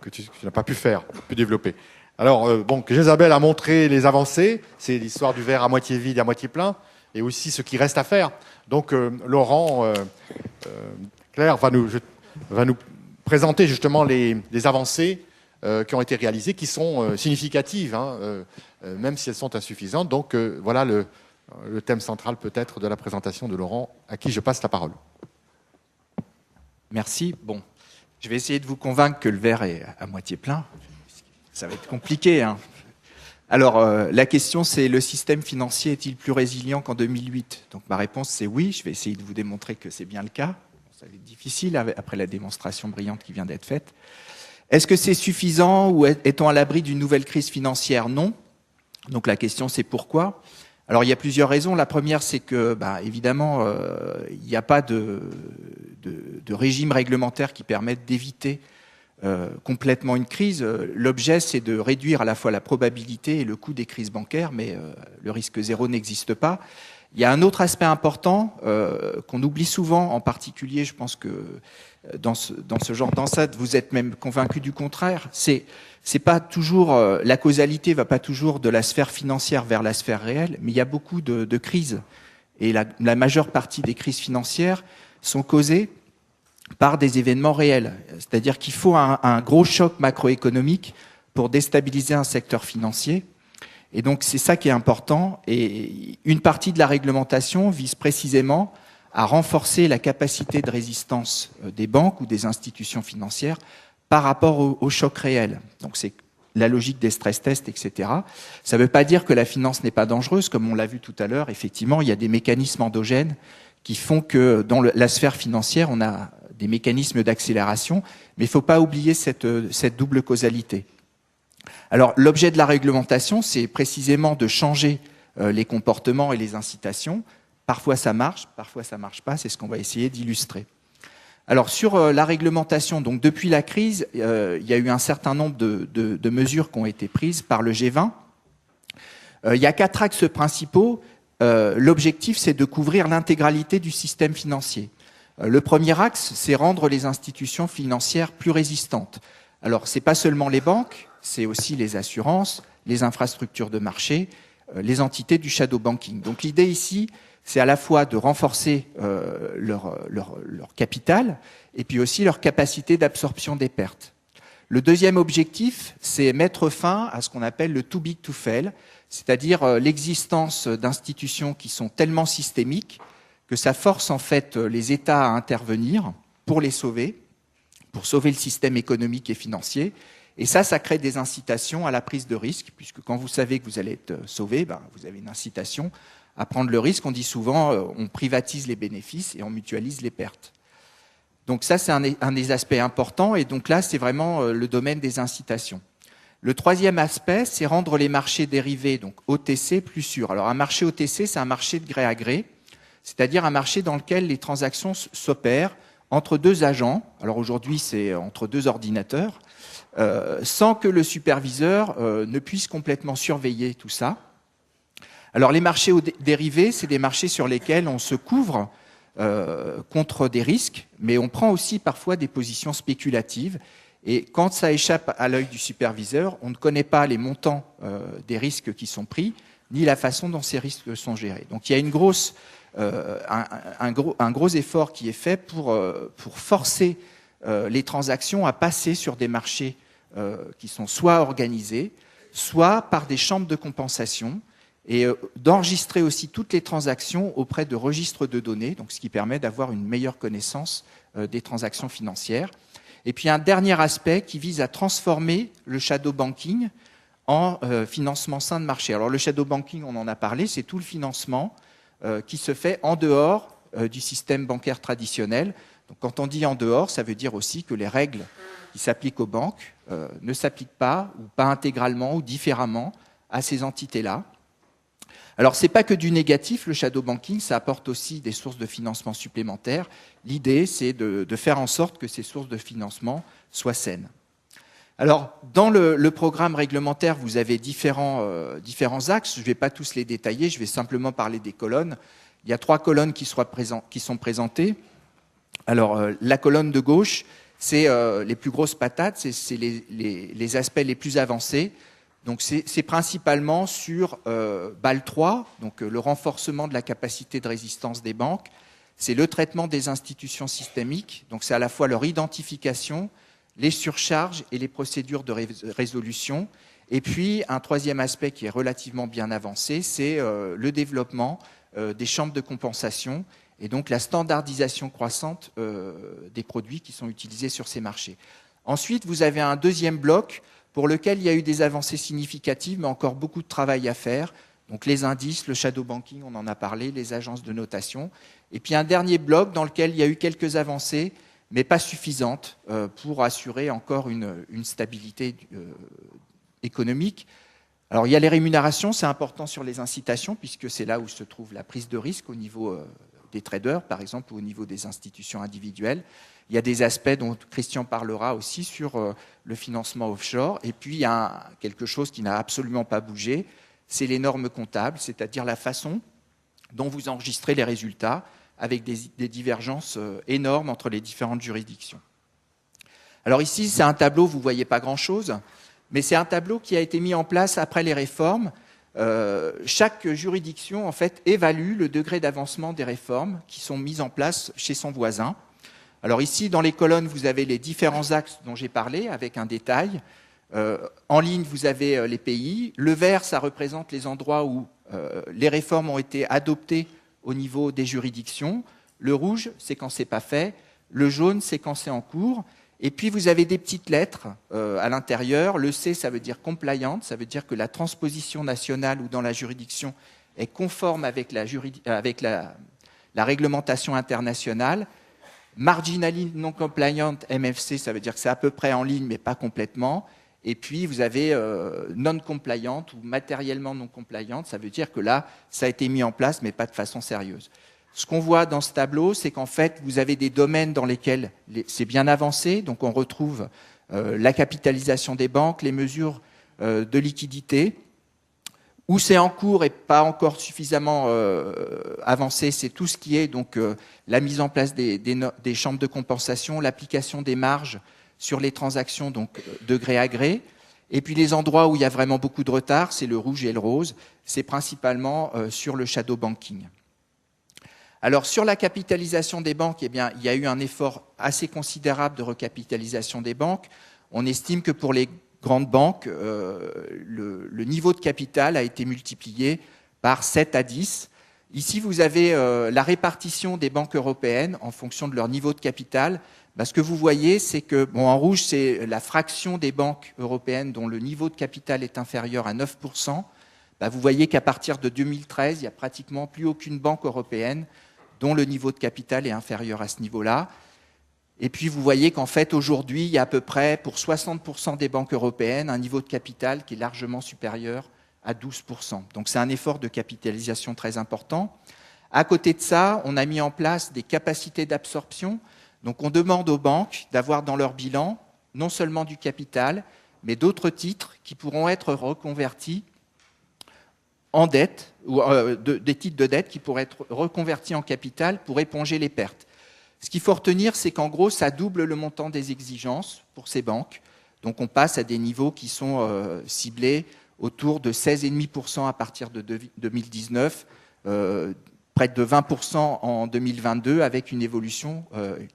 que tu n'as pas pu faire, pu développer. Alors, Isabelle a montré les avancées, c'est l'histoire du verre à moitié vide et à moitié plein, et aussi ce qui reste à faire. Donc, Claire va nous présenter justement les avancées qui ont été réalisées, qui sont significatives, même si elles sont insuffisantes. Donc, voilà le thème central peut-être de la présentation de Laurent, à qui je passe la parole. Merci. Bon, je vais essayer de vous convaincre que le verre est à moitié plein. Ça va être compliqué. Alors, la question, c'est: le système financier est-il plus résilient qu'en 2008 ? Donc, ma réponse, c'est oui. Je vais essayer de vous démontrer que c'est bien le cas. Ça va être difficile après la démonstration brillante qui vient d'être faite. Est-ce que c'est suffisant ou est-on à l'abri d'une nouvelle crise financière ? Non. Donc, la question, c'est pourquoi ? Alors, il y a plusieurs raisons. La première, c'est que, évidemment, il n'y a pas de régime réglementaire qui permette d'éviter complètement une crise. L'objet, c'est de réduire à la fois la probabilité et le coût des crises bancaires, mais le risque zéro n'existe pas. Il y a un autre aspect important qu'on oublie souvent, en particulier, je pense que dans ce genre d'enceinte, vous êtes même convaincu du contraire. C'est pas toujours la causalité va pas toujours de la sphère financière vers la sphère réelle, mais il y a beaucoup de crises, et la majeure partie des crises financières sont causées par des événements réels. C'est-à-dire qu'il faut un gros choc macroéconomique pour déstabiliser un secteur financier. Et donc, c'est ça qui est important. Et une partie de la réglementation vise précisément à renforcer la capacité de résistance des banques ou des institutions financières par rapport au choc réel. Donc, c'est la logique des stress tests, etc. Ça ne veut pas dire que la finance n'est pas dangereuse. Comme on l'a vu tout à l'heure, effectivement, il y a des mécanismes endogènes qui font que dans la sphère financière, on a des mécanismes d'accélération, mais il ne faut pas oublier cette double causalité. Alors, l'objet de la réglementation, c'est précisément de changer les comportements et les incitations. Parfois, ça marche pas, c'est ce qu'on va essayer d'illustrer. Alors, sur la réglementation, donc depuis la crise, il y a eu un certain nombre de mesures qui ont été prises par le G20. Il y a 4 axes principaux. L'objectif, c'est de couvrir l'intégralité du système financier. Le premier axe, c'est rendre les institutions financières plus résistantes. Alors, c'est pas seulement les banques, c'est aussi les assurances, les infrastructures de marché, les entités du shadow banking. Donc l'idée ici, c'est à la fois de renforcer leur capital et puis aussi leur capacité d'absorption des pertes. Le deuxième objectif, c'est mettre fin à ce qu'on appelle le too big to fail, c'est-à-dire l'existence d'institutions qui sont tellement systémiques que ça force en fait les États à intervenir pour les sauver, pour sauver le système économique et financier. Et ça crée des incitations à la prise de risque, puisque quand vous savez que vous allez être sauvé, vous avez une incitation à prendre le risque. On dit souvent, on privatise les bénéfices et on mutualise les pertes. Donc ça, c'est un des aspects importants. Et donc là, c'est vraiment le domaine des incitations. Le troisième aspect, c'est rendre les marchés dérivés, donc OTC, plus sûrs. Alors un marché OTC, c'est un marché de gré à gré, c'est-à-dire un marché dans lequel les transactions s'opèrent entre deux agents. Alors aujourd'hui, c'est entre deux ordinateurs, sans que le superviseur ne puisse complètement surveiller tout ça. Alors les marchés dérivés, c'est des marchés sur lesquels on se couvre contre des risques, mais on prend aussi parfois des positions spéculatives. Et quand ça échappe à l'œil du superviseur, on ne connaît pas les montants des risques qui sont pris, ni la façon dont ces risques sont gérés. Donc il y a un gros effort qui est fait pour forcer les transactions à passer sur des marchés qui sont soit organisés, soit par des chambres de compensation, et d'enregistrer aussi toutes les transactions auprès de registres de données, donc ce qui permet d'avoir une meilleure connaissance des transactions financières. Et puis un dernier aspect qui vise à transformer le shadow banking en financement sain de marché. Alors le shadow banking, on en a parlé, c'est tout le financement qui se fait en dehors du système bancaire traditionnel. Donc quand on dit en dehors, ça veut dire aussi que les règles qui s'appliquent aux banques ne s'appliquent pas, ou pas intégralement, ou différemment à ces entités-là. Alors, ce n'est pas que du négatif, le shadow banking, ça apporte aussi des sources de financement supplémentaires. L'idée, c'est de faire en sorte que ces sources de financement soient saines. Alors, dans le programme réglementaire, vous avez différents axes. Je ne vais pas tous les détailler, je vais simplement parler des colonnes. Il y a 3 colonnes qui sont présentées. Alors, la colonne de gauche, c'est les plus grosses patates, c'est les aspects les plus avancés. Donc c'est principalement sur BAL 3, donc le renforcement de la capacité de résistance des banques. C'est le traitement des institutions systémiques, donc c'est à la fois leur identification, les surcharges et les procédures de résolution. Et puis un troisième aspect qui est relativement bien avancé, c'est le développement des chambres de compensation et donc la standardisation croissante des produits qui sont utilisés sur ces marchés. Ensuite, vous avez un deuxième bloc pour lequel il y a eu des avancées significatives, mais encore beaucoup de travail à faire. Donc les indices, le shadow banking, on en a parlé, les agences de notation. Et puis un dernier bloc dans lequel il y a eu quelques avancées, mais pas suffisantes pour assurer encore une stabilité économique. Alors il y a les rémunérations, c'est important sur les incitations, puisque c'est là où se trouve la prise de risque au niveau des traders, par exemple, ou au niveau des institutions individuelles. Il y a des aspects dont Christian parlera aussi sur le financement offshore. Et puis, il y a quelque chose qui n'a absolument pas bougé, c'est les normes comptables, c'est-à-dire la façon dont vous enregistrez les résultats avec des divergences énormes entre les différentes juridictions. Alors ici, c'est un tableau, vous ne voyez pas grand-chose, mais c'est un tableau qui a été mis en place après les réformes. Chaque juridiction, en fait, évalue le degré d'avancement des réformes qui sont mises en place chez son voisin. Alors ici, dans les colonnes, vous avez les différents axes dont j'ai parlé, avec un détail. En ligne, vous avez les pays. Le vert, ça représente les endroits où les réformes ont été adoptées au niveau des juridictions. Le rouge, c'est quand ce n'est pas fait. Le jaune, c'est quand c'est en cours. Et puis, vous avez des petites lettres à l'intérieur. Le C, ça veut dire compliant, ça veut dire que la transposition nationale ou dans la juridiction est conforme avec la réglementation internationale. Marginally non compliant, MFC, ça veut dire que c'est à peu près en ligne, mais pas complètement. Et puis, vous avez non compliant ou matériellement non compliant, ça veut dire que là, ça a été mis en place, mais pas de façon sérieuse. Ce qu'on voit dans ce tableau, c'est qu'en fait, vous avez des domaines dans lesquels c'est bien avancé. Donc, on retrouve la capitalisation des banques, les mesures de liquidité. Où c'est en cours et pas encore suffisamment avancé, c'est tout ce qui est donc la mise en place des chambres de compensation, l'application des marges sur les transactions donc de gré à gré. Et puis les endroits où il y a vraiment beaucoup de retard, c'est le rouge et le rose, c'est principalement sur le shadow banking. Alors sur la capitalisation des banques, eh bien, il y a eu un effort assez considérable de recapitalisation des banques. On estime que pour les grandes banques, le niveau de capital a été multiplié par 7 à 10. Ici, vous avez la répartition des banques européennes en fonction de leur niveau de capital. Ce que vous voyez, c'est que, en rouge, c'est la fraction des banques européennes dont le niveau de capital est inférieur à 9%. Vous voyez qu'à partir de 2013, il n'y a pratiquement plus aucune banque européenne dont le niveau de capital est inférieur à ce niveau-là. Et puis, vous voyez qu'en fait, aujourd'hui, il y a à peu près, pour 60% des banques européennes, un niveau de capital qui est largement supérieur à 12%. Donc, c'est un effort de capitalisation très important. À côté de ça, on a mis en place des capacités d'absorption. Donc, on demande aux banques d'avoir dans leur bilan non seulement du capital, mais d'autres titres qui pourront être reconvertis en dette, ou des titres de dette qui pourraient être reconvertis en capital pour éponger les pertes. Ce qu'il faut retenir, c'est qu'en gros, ça double le montant des exigences pour ces banques. Donc, on passe à des niveaux qui sont ciblés autour de 16,5% à partir de 2019, près de 20% en 2022, avec une évolution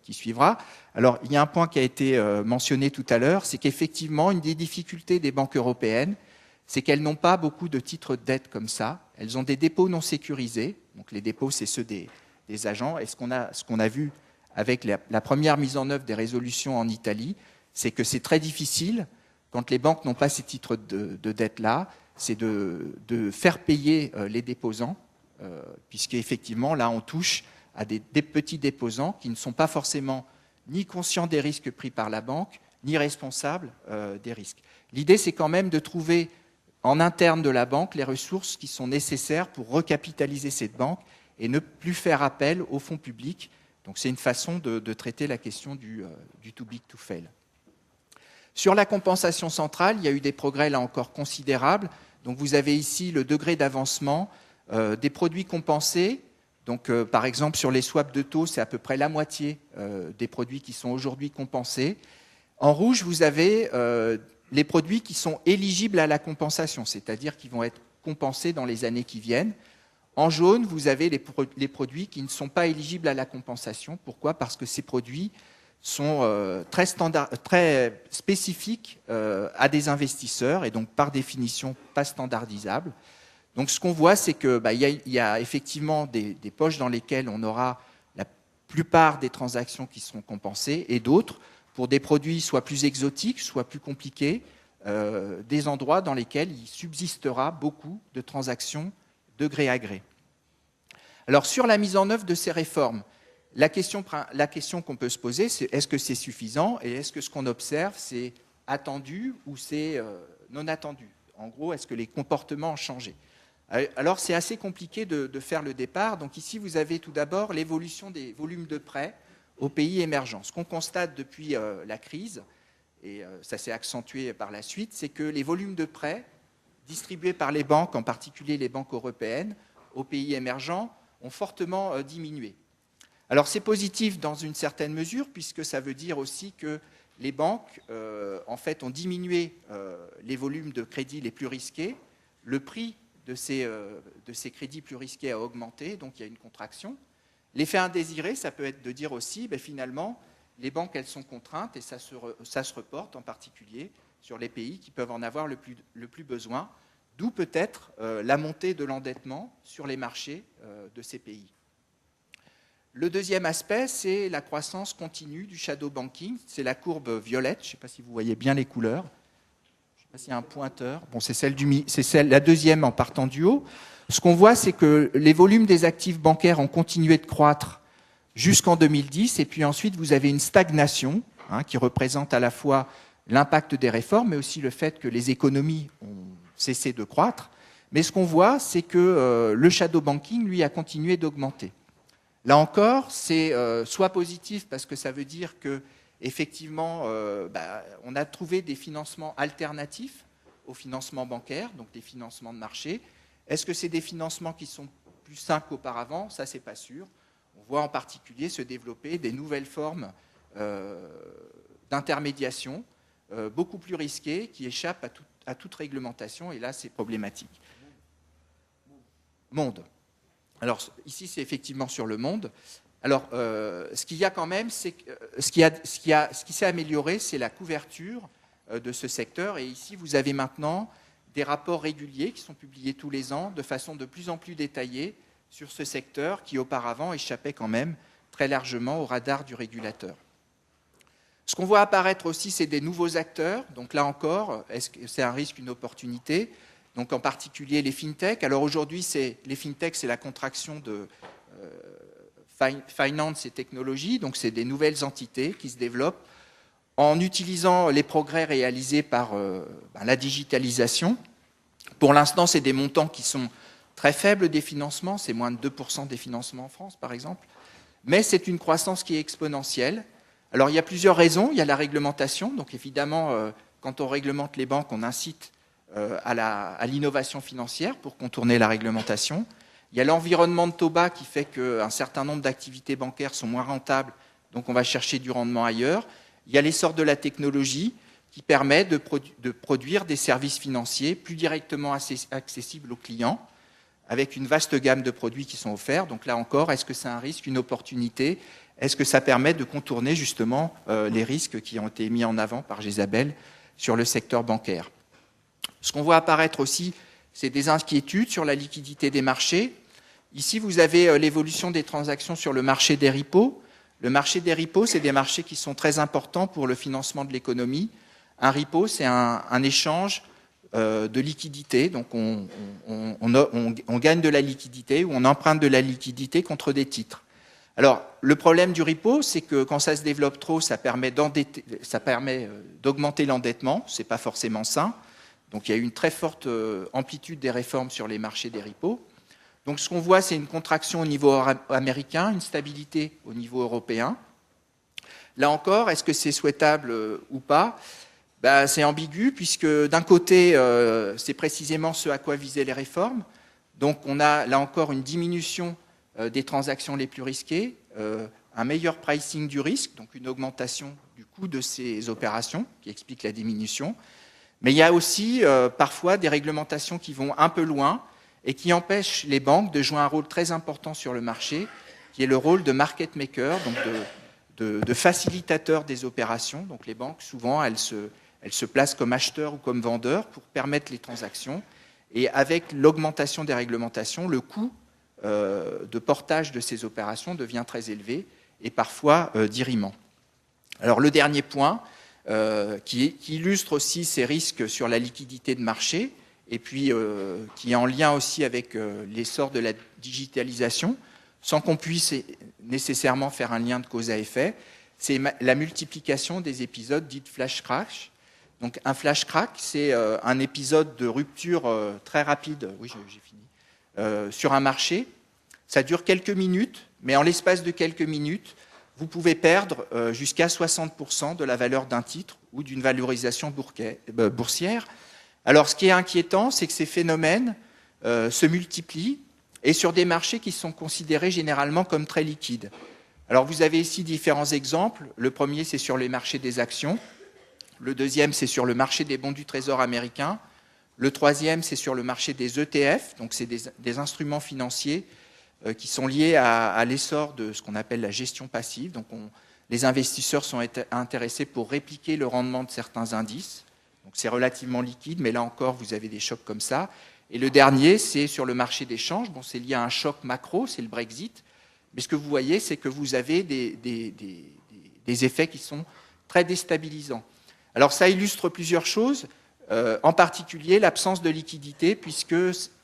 qui suivra. Alors, il y a un point qui a été mentionné tout à l'heure, c'est qu'effectivement, une des difficultés des banques européennes, c'est qu'elles n'ont pas beaucoup de titres de dette comme ça. Elles ont des dépôts non sécurisés. Donc, les dépôts, c'est ceux des agents. Et ce qu'on a vu avec la première mise en œuvre des résolutions en Italie, c'est que c'est très difficile, quand les banques n'ont pas ces titres de dette-là, c'est de faire payer les déposants, puisqu'effectivement, là, on touche à des petits déposants qui ne sont pas forcément ni conscients des risques pris par la banque, ni responsables des risques. L'idée, c'est quand même de trouver en interne de la banque les ressources qui sont nécessaires pour recapitaliser cette banque et ne plus faire appel aux fonds publics. Donc, c'est une façon de traiter la question du too big to fail. Sur la compensation centrale, il y a eu des progrès là encore considérables. Donc, vous avez ici le degré d'avancement des produits compensés. Donc, par exemple, sur les swaps de taux, c'est à peu près la moitié des produits qui sont aujourd'hui compensés. En rouge, vous avez les produits qui sont éligibles à la compensation, c'est-à-dire qui vont être compensés dans les années qui viennent. En jaune, vous avez les produits qui ne sont pas éligibles à la compensation. Pourquoi ? Parce que ces produits sont très spécifiques à des investisseurs et donc par définition pas standardisables. Donc ce qu'on voit, c'est qu'il y a effectivement des poches dans lesquelles on aura la plupart des transactions qui seront compensées et d'autres pour des produits soit plus exotiques, soit plus compliqués, des endroits dans lesquels il subsistera beaucoup de transactions de gré à gré. Alors sur la mise en œuvre de ces réformes, la question qu'on peut se poser, c'est est-ce que c'est suffisant et est-ce que ce qu'on observe, c'est attendu ou c'est non attendu ? En gros, est-ce que les comportements ont changé ? Alors c'est assez compliqué de faire le départ. Donc ici, vous avez tout d'abord l'évolution des volumes de prêts aux pays émergents. Ce qu'on constate depuis la crise, et ça s'est accentué par la suite, c'est que les volumes de prêts distribués par les banques, en particulier les banques européennes, aux pays émergents, ont fortement diminué. Alors c'est positif dans une certaine mesure, puisque ça veut dire aussi que les banques, en fait, ont diminué les volumes de crédits les plus risqués, le prix de ces crédits plus risqués a augmenté, donc il y a une contraction. L'effet indésiré, ça peut être de dire aussi, finalement, les banques, elles sont contraintes, et ça se reporte en particulier sur les pays qui peuvent en avoir le plus besoin, d'où peut-être la montée de l'endettement sur les marchés de ces pays. Le deuxième aspect, c'est la croissance continue du shadow banking. C'est la courbe violette. Je ne sais pas si vous voyez bien les couleurs. Je ne sais pas s'il y a un pointeur. Bon, c'est la deuxième en partant du haut. Ce qu'on voit, c'est que les volumes des actifs bancaires ont continué de croître jusqu'en 2010. Et puis ensuite, vous avez une stagnation qui représente à la fois l'impact des réformes, mais aussi le fait que les économies ont cessé de croître. Mais ce qu'on voit, c'est que le shadow banking, lui, a continué d'augmenter. Là encore, c'est soit positif parce que ça veut dire que effectivement, on a trouvé des financements alternatifs au financement bancaire, donc des financements de marché. Est-ce que c'est des financements qui sont plus sains qu'auparavant ? Ça, c'est pas sûr. On voit en particulier se développer des nouvelles formes d'intermédiation, beaucoup plus risqués, qui échappent à toute réglementation, et là, c'est problématique. Monde. Alors, ici, c'est effectivement sur le monde. Alors, ce qu'il y a quand même, c'est que ce qui s'est amélioré, c'est la couverture de ce secteur. Et ici, vous avez maintenant des rapports réguliers qui sont publiés tous les ans de façon de plus en plus détaillée sur ce secteur qui, auparavant, échappait quand même très largement au radar du régulateur. Ce qu'on voit apparaître aussi, c'est des nouveaux acteurs. Donc là encore, est-ce que c'est un risque, une opportunité? Donc en particulier les fintech. Alors aujourd'hui, les fintech, c'est la contraction de finance et technologie. Donc c'est des nouvelles entités qui se développent en utilisant les progrès réalisés par la digitalisation. Pour l'instant, c'est des montants qui sont très faibles des financements. C'est moins de 2% des financements en France, par exemple. Mais c'est une croissance qui est exponentielle. Alors il y a plusieurs raisons. Il y a la réglementation. Donc évidemment, quand on réglemente les banques, on incite à l'innovation financière pour contourner la réglementation. Il y a l'environnement de taux bas qui fait qu'un certain nombre d'activités bancaires sont moins rentables, donc on va chercher du rendement ailleurs. Il y a l'essor de la technologie qui permet de produire des services financiers plus directement accessibles aux clients, avec une vaste gamme de produits qui sont offerts. Donc là encore, est-ce que c'est un risque, une opportunité? Est-ce que ça permet de contourner justement les risques qui ont été mis en avant par Isabelle sur le secteur bancaire? Ce qu'on voit apparaître aussi, c'est des inquiétudes sur la liquidité des marchés. Ici, vous avez l'évolution des transactions sur le marché des repos. Le marché des repos, c'est des marchés qui sont très importants pour le financement de l'économie. Un repo, c'est un échange de liquidité. Donc, on gagne de la liquidité ou on emprunte de la liquidité contre des titres. Alors, le problème du repo, c'est que quand ça se développe trop, ça permet d'augmenter l'endettement. Ce n'est pas forcément sain. Donc il y a eu une très forte amplitude des réformes sur les marchés des repos. Donc ce qu'on voit, c'est une contraction au niveau américain, une stabilité au niveau européen. Là encore, est-ce que c'est souhaitable ou pas? C'est ambigu, puisque d'un côté, c'est précisément ce à quoi visaient les réformes. Donc on a là encore une diminution des transactions les plus risquées, un meilleur pricing du risque, donc une augmentation du coût de ces opérations qui explique la diminution. Mais il y a aussi parfois des réglementations qui vont un peu loin et qui empêchent les banques de jouer un rôle très important sur le marché, qui est le rôle de market maker, donc de facilitateur des opérations. Donc les banques, souvent, elles se placent comme acheteurs ou comme vendeurs pour permettre les transactions. Et avec l'augmentation des réglementations, le coût de portage de ces opérations devient très élevé et parfois dirimant. Alors le dernier point, qui illustre aussi ces risques sur la liquidité de marché et puis qui est en lien aussi avec l'essor de la digitalisation, sans qu'on puisse nécessairement faire un lien de cause à effet, c'est la multiplication des épisodes dits de flash crash. Donc un flash crash, c'est un épisode de rupture très rapide, oui j'ai fini, sur un marché. Ça dure quelques minutes, mais en l'espace de quelques minutes, vous pouvez perdre jusqu'à 60% de la valeur d'un titre ou d'une valorisation boursière. Alors, ce qui est inquiétant, c'est que ces phénomènes se multiplient et sur des marchés qui sont considérés généralement comme très liquides. Alors, vous avez ici différents exemples. Le premier, c'est sur les marchés des actions. Le deuxième, c'est sur le marché des bons du Trésor américain. Le troisième, c'est sur le marché des ETF. Donc, c'est des instruments financiers qui sont liés à l'essor de ce qu'on appelle la gestion passive. Donc les investisseurs sont intéressés pour répliquer le rendement de certains indices. Donc c'est relativement liquide, mais là encore, vous avez des chocs comme ça. Et le dernier, c'est sur le marché des changes. Bon, c'est lié à un choc macro, c'est le Brexit. Mais ce que vous voyez, c'est que vous avez des effets qui sont très déstabilisants. Alors ça illustre plusieurs choses, en particulier l'absence de liquidité, puisque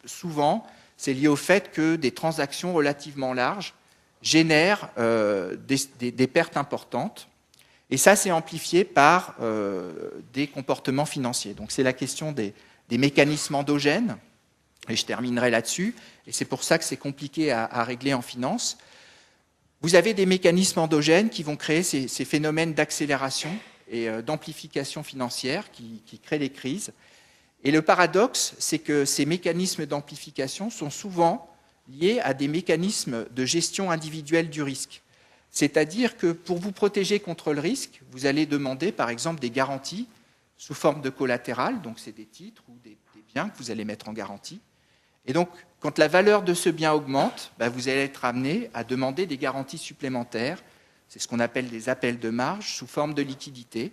souvent, c'est lié au fait que des transactions relativement larges génèrent des pertes importantes. Et ça, c'est amplifié par des comportements financiers. Donc, c'est la question des mécanismes endogènes. Et je terminerai là-dessus. Et c'est pour ça que c'est compliqué à régler en finance. Vous avez des mécanismes endogènes qui vont créer ces phénomènes d'accélération et d'amplification financière qui créent les crises. Et le paradoxe, c'est que ces mécanismes d'amplification sont souvent liés à des mécanismes de gestion individuelle du risque. C'est-à-dire que pour vous protéger contre le risque, vous allez demander par exemple des garanties sous forme de collatéral, donc c'est des titres ou des biens que vous allez mettre en garantie. Et donc, quand la valeur de ce bien augmente, vous allez être amené à demander des garanties supplémentaires. C'est ce qu'on appelle des appels de marge sous forme de liquidité.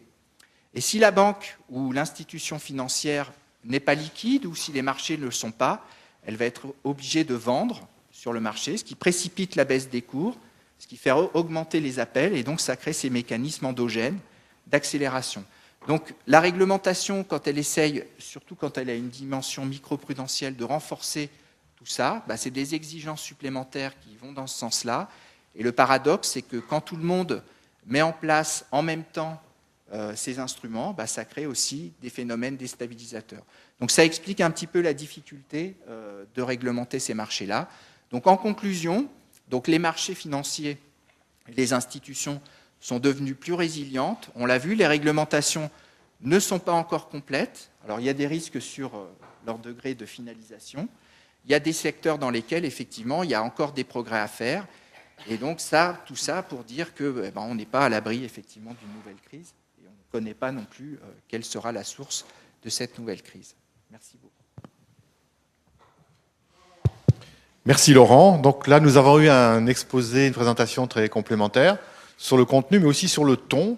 Et si la banque ou l'institution financière n'est pas liquide ou si les marchés ne le sont pas, elle va être obligée de vendre sur le marché, ce qui précipite la baisse des cours, ce qui fait augmenter les appels, et donc ça crée ces mécanismes endogènes d'accélération. Donc la réglementation, quand elle essaye, surtout quand elle a une dimension microprudentielle, de renforcer tout ça, c'est des exigences supplémentaires qui vont dans ce sens-là. Et le paradoxe, c'est que quand tout le monde met en place en même temps ces instruments, ça crée aussi des phénomènes déstabilisateurs. Donc ça explique un petit peu la difficulté de réglementer ces marchés-là. Donc en conclusion, les marchés financiers, les institutions sont devenues plus résilientes. On l'a vu, les réglementations ne sont pas encore complètes. Alors il y a des risques sur leur degré de finalisation. Il y a des secteurs dans lesquels, effectivement, il y a encore des progrès à faire. Et donc tout ça pour dire qu'on n'est pas à l'abri, effectivement, d'une nouvelle crise. Et on ne connaît pas non plus quelle sera la source de cette nouvelle crise. Merci beaucoup. Merci Laurent. Donc là, nous avons eu un exposé, une présentation très complémentaire sur le contenu, mais aussi sur le ton.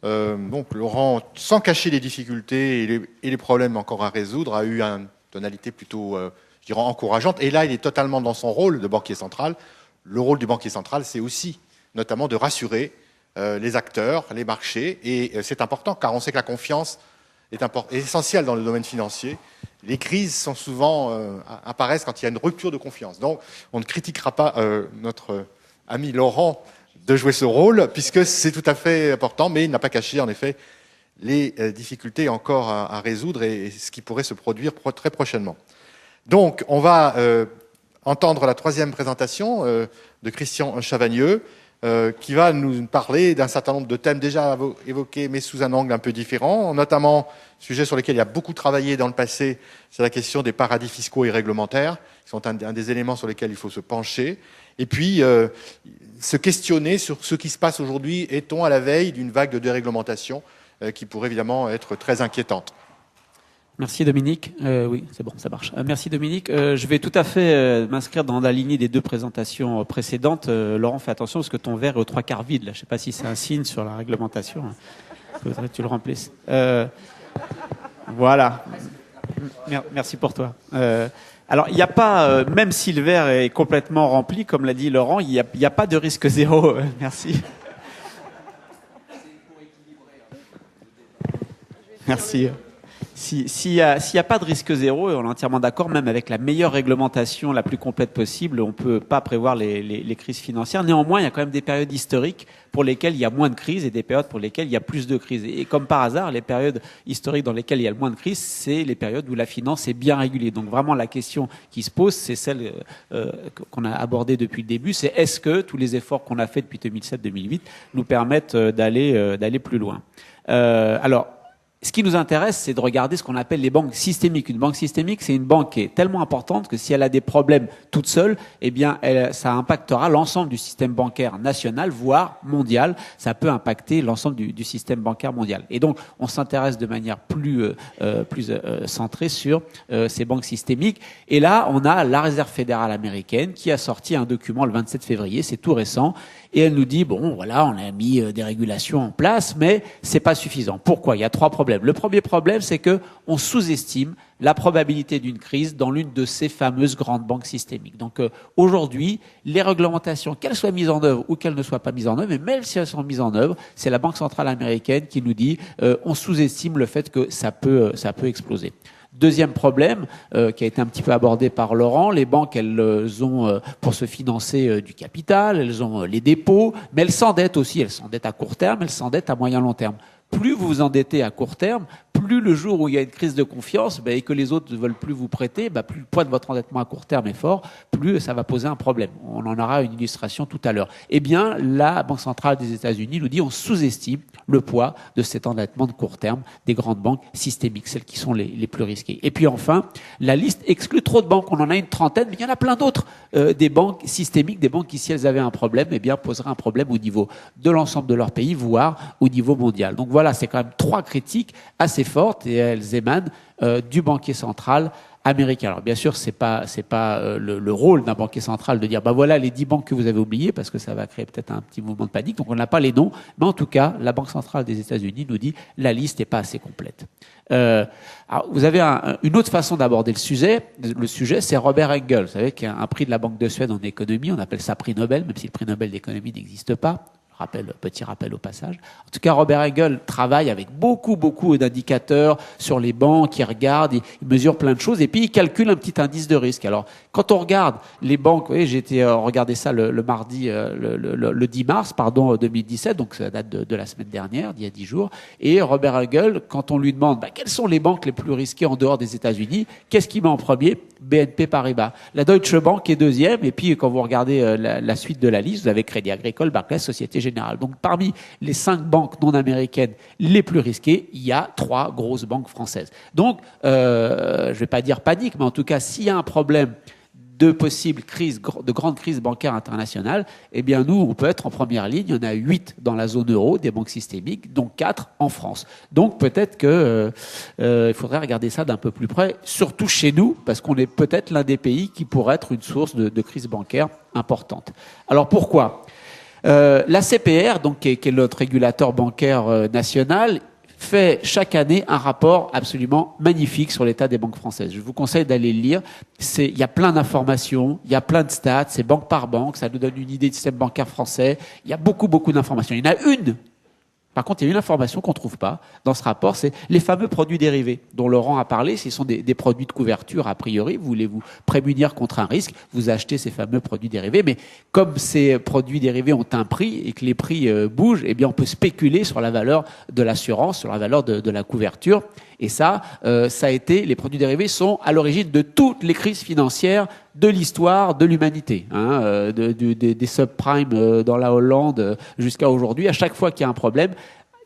Donc Laurent, sans cacher les difficultés et les problèmes encore à résoudre, a eu une tonalité plutôt, je dirais, encourageante. Et là, il est totalement dans son rôle de banquier central. Le rôle du banquier central, c'est aussi notamment de rassurer les acteurs, les marchés. Et c'est important, car on sait que la confiance est essentielle dans le domaine financier. Les crises sont souvent apparaissent quand il y a une rupture de confiance. Donc, on ne critiquera pas notre ami Laurent de jouer ce rôle, puisque c'est tout à fait important, mais il n'a pas caché, en effet, les difficultés encore à résoudre et ce qui pourrait se produire très prochainement. Donc, on va entendre la troisième présentation de Christian Chavagneux, qui va nous parler d'un certain nombre de thèmes déjà évoqués, mais sous un angle un peu différent, notamment sujet sur lequel il y a beaucoup travaillé dans le passé, c'est la question des paradis fiscaux et réglementaires, qui sont un des éléments sur lesquels il faut se pencher, et puis se questionner sur ce qui se passe aujourd'hui. Est-on à la veille d'une vague de déréglementation qui pourrait évidemment être très inquiétante? Merci Dominique. Oui, c'est bon, ça marche. Merci Dominique. Je vais tout à fait m'inscrire dans la lignée des deux présentations précédentes. Laurent, fais attention parce que ton verre est aux 3/4 vide. Là. Je ne sais pas si c'est un signe sur la réglementation. Faudrait que tu le remplisses. Voilà. Merci pour toi. Alors, il n'y a pas, même si le verre est complètement rempli, comme l'a dit Laurent, il n'y a pas de risque zéro. Merci. Merci. S'il y a pas de risque zéro, et on est entièrement d'accord, même avec la meilleure réglementation la plus complète possible, on ne peut pas prévoir les crises financières. Néanmoins, il y a quand même des périodes historiques pour lesquelles il y a moins de crises et des périodes pour lesquelles il y a plus de crises. Et comme par hasard, les périodes historiques dans lesquelles il y a le moins de crises, c'est les périodes où la finance est bien régulée. Donc vraiment, la question qui se pose, c'est celle qu'on a abordée depuis le début, c'est est-ce que tous les efforts qu'on a faits depuis 2007-2008 nous permettent d'aller plus loin. Alors, ce qui nous intéresse, c'est de regarder ce qu'on appelle les banques systémiques. Une banque systémique, c'est une banque qui est tellement importante que si elle a des problèmes toute seule, eh bien, ça impactera l'ensemble du système bancaire national, voire mondial. Ça peut impacter l'ensemble du système bancaire mondial. Et donc, on s'intéresse de manière plus centrée sur ces banques systémiques. Et là, on a la Réserve fédérale américaine qui a sorti un document le 27 février, c'est tout récent. Et elle nous dit, bon, voilà, on a mis des régulations en place, mais c'est pas suffisant. Pourquoi? Il y a 3 problèmes. Le premier problème, c'est que on sous-estime la probabilité d'une crise dans l'une de ces fameuses grandes banques systémiques. Donc aujourd'hui, les réglementations, qu'elles soient mises en œuvre ou qu'elles ne soient pas mises en œuvre, mais même si elles sont mises en œuvre, c'est la Banque centrale américaine qui nous dit, on sous-estime le fait que ça peut exploser. Deuxième problème, qui a été un petit peu abordé par Laurent, les banques, elles ont, pour se financer du capital, elles ont les dépôts, mais elles s'endettent aussi, elles s'endettent à court terme, elles s'endettent à moyen long terme. Plus vous vous endettez à court terme, plus le jour où il y a une crise de confiance et que les autres ne veulent plus vous prêter, plus le poids de votre endettement à court terme est fort, plus ça va poser un problème. On en aura une illustration tout à l'heure. Eh bien, la Banque centrale des États-Unis nous dit on sous-estime le poids de cet endettement de court terme des grandes banques systémiques, celles qui sont les plus risquées. Et puis enfin, la liste exclut trop de banques. On en a une trentaine, mais il y en a plein d'autres. Des banques systémiques, des banques qui, si elles avaient un problème, eh bien, poseraient un problème au niveau de l'ensemble de leur pays, voire au niveau mondial. Donc voilà, c'est quand même 3 critiques assez fortes et elles émanent du banquier central américain. Alors bien sûr, c'est pas le rôle d'un banquier central de dire voilà les 10 banques que vous avez oubliées, parce que ça va créer peut-être un petit mouvement de panique. Donc on n'a pas les noms, mais en tout cas, la Banque centrale des États-Unis nous dit la liste n'est pas assez complète. Alors vous avez une autre façon d'aborder le sujet. Le sujet, c'est Robert Engel. Vous savez qu'il y a un prix de la Banque de Suède en économie. On appelle ça prix Nobel, même si le prix Nobel d'économie n'existe pas. Petit rappel au passage. En tout cas, Robert Engel travaille avec beaucoup d'indicateurs sur les banques, il regarde, il mesure plein de choses et puis il calcule un petit indice de risque. Alors, quand on regarde les banques, vous voyez, j'ai été regarder ça le mardi, le 10 mars, 2017, donc ça date de la semaine dernière, d'il y a 10 jours. Et Robert Engel, quand on lui demande quelles sont les banques les plus risquées en dehors des États-Unis, qu'est-ce qu'il met en premier? BNP Paribas. La Deutsche Bank est deuxième, et puis quand vous regardez la suite de la liste, vous avez Crédit Agricole, Barclays, Société Générale. Donc parmi les 5 banques non américaines les plus risquées, il y a 3 grosses banques françaises. Donc, je ne vais pas dire panique, mais en tout cas, s'il y a un problème de possibles crises, de grandes crises bancaires internationales, eh bien nous, on peut être en première ligne. Il y en a 8 dans la zone euro, des banques systémiques, dont 4 en France. Donc peut-être que il faudrait regarder ça d'un peu plus près, surtout chez nous, parce qu'on est peut-être l'un des pays qui pourrait être une source de crise bancaire importante. Alors pourquoi la CPR, donc, qui est notre régulateur bancaire national, fait chaque année un rapport absolument magnifique sur l'état des banques françaises. Je vous conseille d'aller le lire. Il y a plein d'informations, il y a plein de stats, c'est banque par banque, ça nous donne une idée du système bancaire français. Il y a beaucoup d'informations. Il y en a une. Par contre, il y a une information qu'on ne trouve pas dans ce rapport, c'est les fameux produits dérivés dont Laurent a parlé. Ce sont des produits de couverture, a priori. Vous voulez vous prémunir contre un risque, vous achetez ces fameux produits dérivés. Mais comme ces produits dérivés ont un prix et que les prix bougent, eh bien, on peut spéculer sur la valeur de l'assurance, sur la valeur de la couverture. Et ça a été, les produits dérivés sont à l'origine de toutes les crises financières de l'histoire de l'humanité, des subprimes dans la Hollande jusqu'à aujourd'hui. À chaque fois qu'il y a un problème,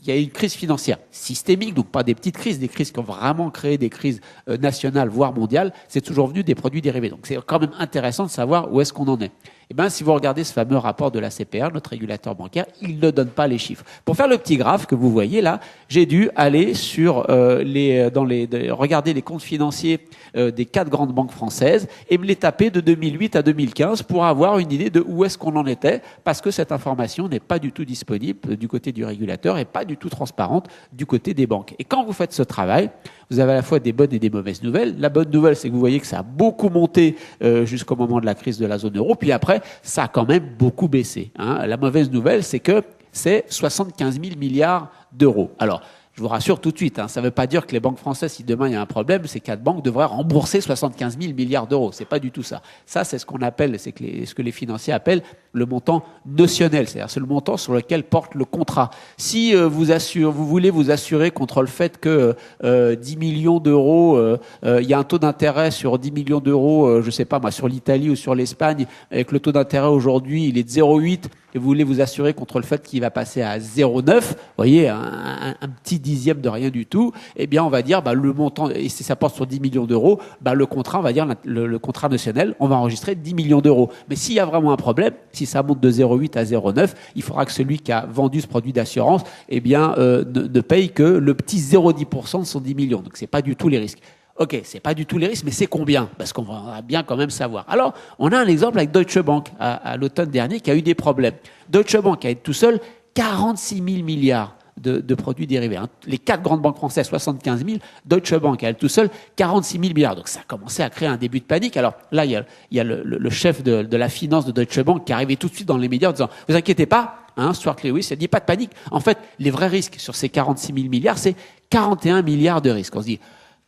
il y a une crise financière systémique, donc pas des petites crises, des crises qui ont vraiment créé des crises nationales, voire mondiales. C'est toujours venu des produits dérivés. Donc c'est quand même intéressant de savoir où est-ce qu'on en est. Eh bien, si vous regardez ce fameux rapport de la CPR, notre régulateur bancaire, il ne donne pas les chiffres. Pour faire le petit graphe que vous voyez là, j'ai dû aller sur regarder les comptes financiers des 4 grandes banques françaises et me les taper de 2008 à 2015 pour avoir une idée de où est-ce qu'on en était, parce que cette information n'est pas du tout disponible du côté du régulateur et pas du tout transparente du côté des banques. Et quand vous faites ce travail, vous avez à la fois des bonnes et des mauvaises nouvelles. La bonne nouvelle, c'est que vous voyez que ça a beaucoup monté jusqu'au moment de la crise de la zone euro. Puis après, ça a quand même beaucoup baissé. La mauvaise nouvelle, c'est que c'est 75 000 milliards d'euros. Alors, je vous rassure tout de suite, ça ne veut pas dire que les banques françaises, si demain il y a un problème, ces 4 banques devraient rembourser 75 000 milliards d'euros. C'est pas du tout ça. Ça, c'est ce qu'on appelle, ce que les financiers appellent le montant notionnel. C'est-à-dire, c'est le montant sur lequel porte le contrat. Si vous voulez vous assurer contre le fait que 10 millions d'euros, il y a un taux d'intérêt sur 10 millions d'euros, je sais pas moi, sur l'Italie ou sur l'Espagne, avec le taux d'intérêt aujourd'hui, il est de 0,8, et vous voulez vous assurer contre le fait qu'il va passer à 0,9, vous voyez, un petit dixième de rien du tout, eh bien on va dire le montant, et si ça porte sur 10 millions d'euros, le contrat, on va dire le contrat notionnel, on va enregistrer 10 millions d'euros. Mais s'il y a vraiment un problème, si ça monte de 0,8 à 0,9, il faudra que celui qui a vendu ce produit d'assurance ne paye que le petit 0,10% de son 10 millions. Donc c'est pas du tout les risques. Ok, c'est pas du tout les risques, mais c'est combien? Parce qu'on va bien quand même savoir. Alors, on a un exemple avec Deutsche Bank à l'automne dernier qui a eu des problèmes. Deutsche Bank a été tout seul 46 000 milliards de produits dérivés. Les 4 grandes banques françaises, 75 000. Deutsche Bank, à elle tout seul, 46 000 milliards. Donc ça a commencé à créer un début de panique. Alors là, il y a le chef de la finance de Deutsche Bank qui est arrivé tout de suite dans les médias en disant « Vous inquiétez pas, Stuart Lewis, il dit pas de panique. En fait, les vrais risques sur ces 46 000 milliards, c'est 41 milliards de risques. » On se dit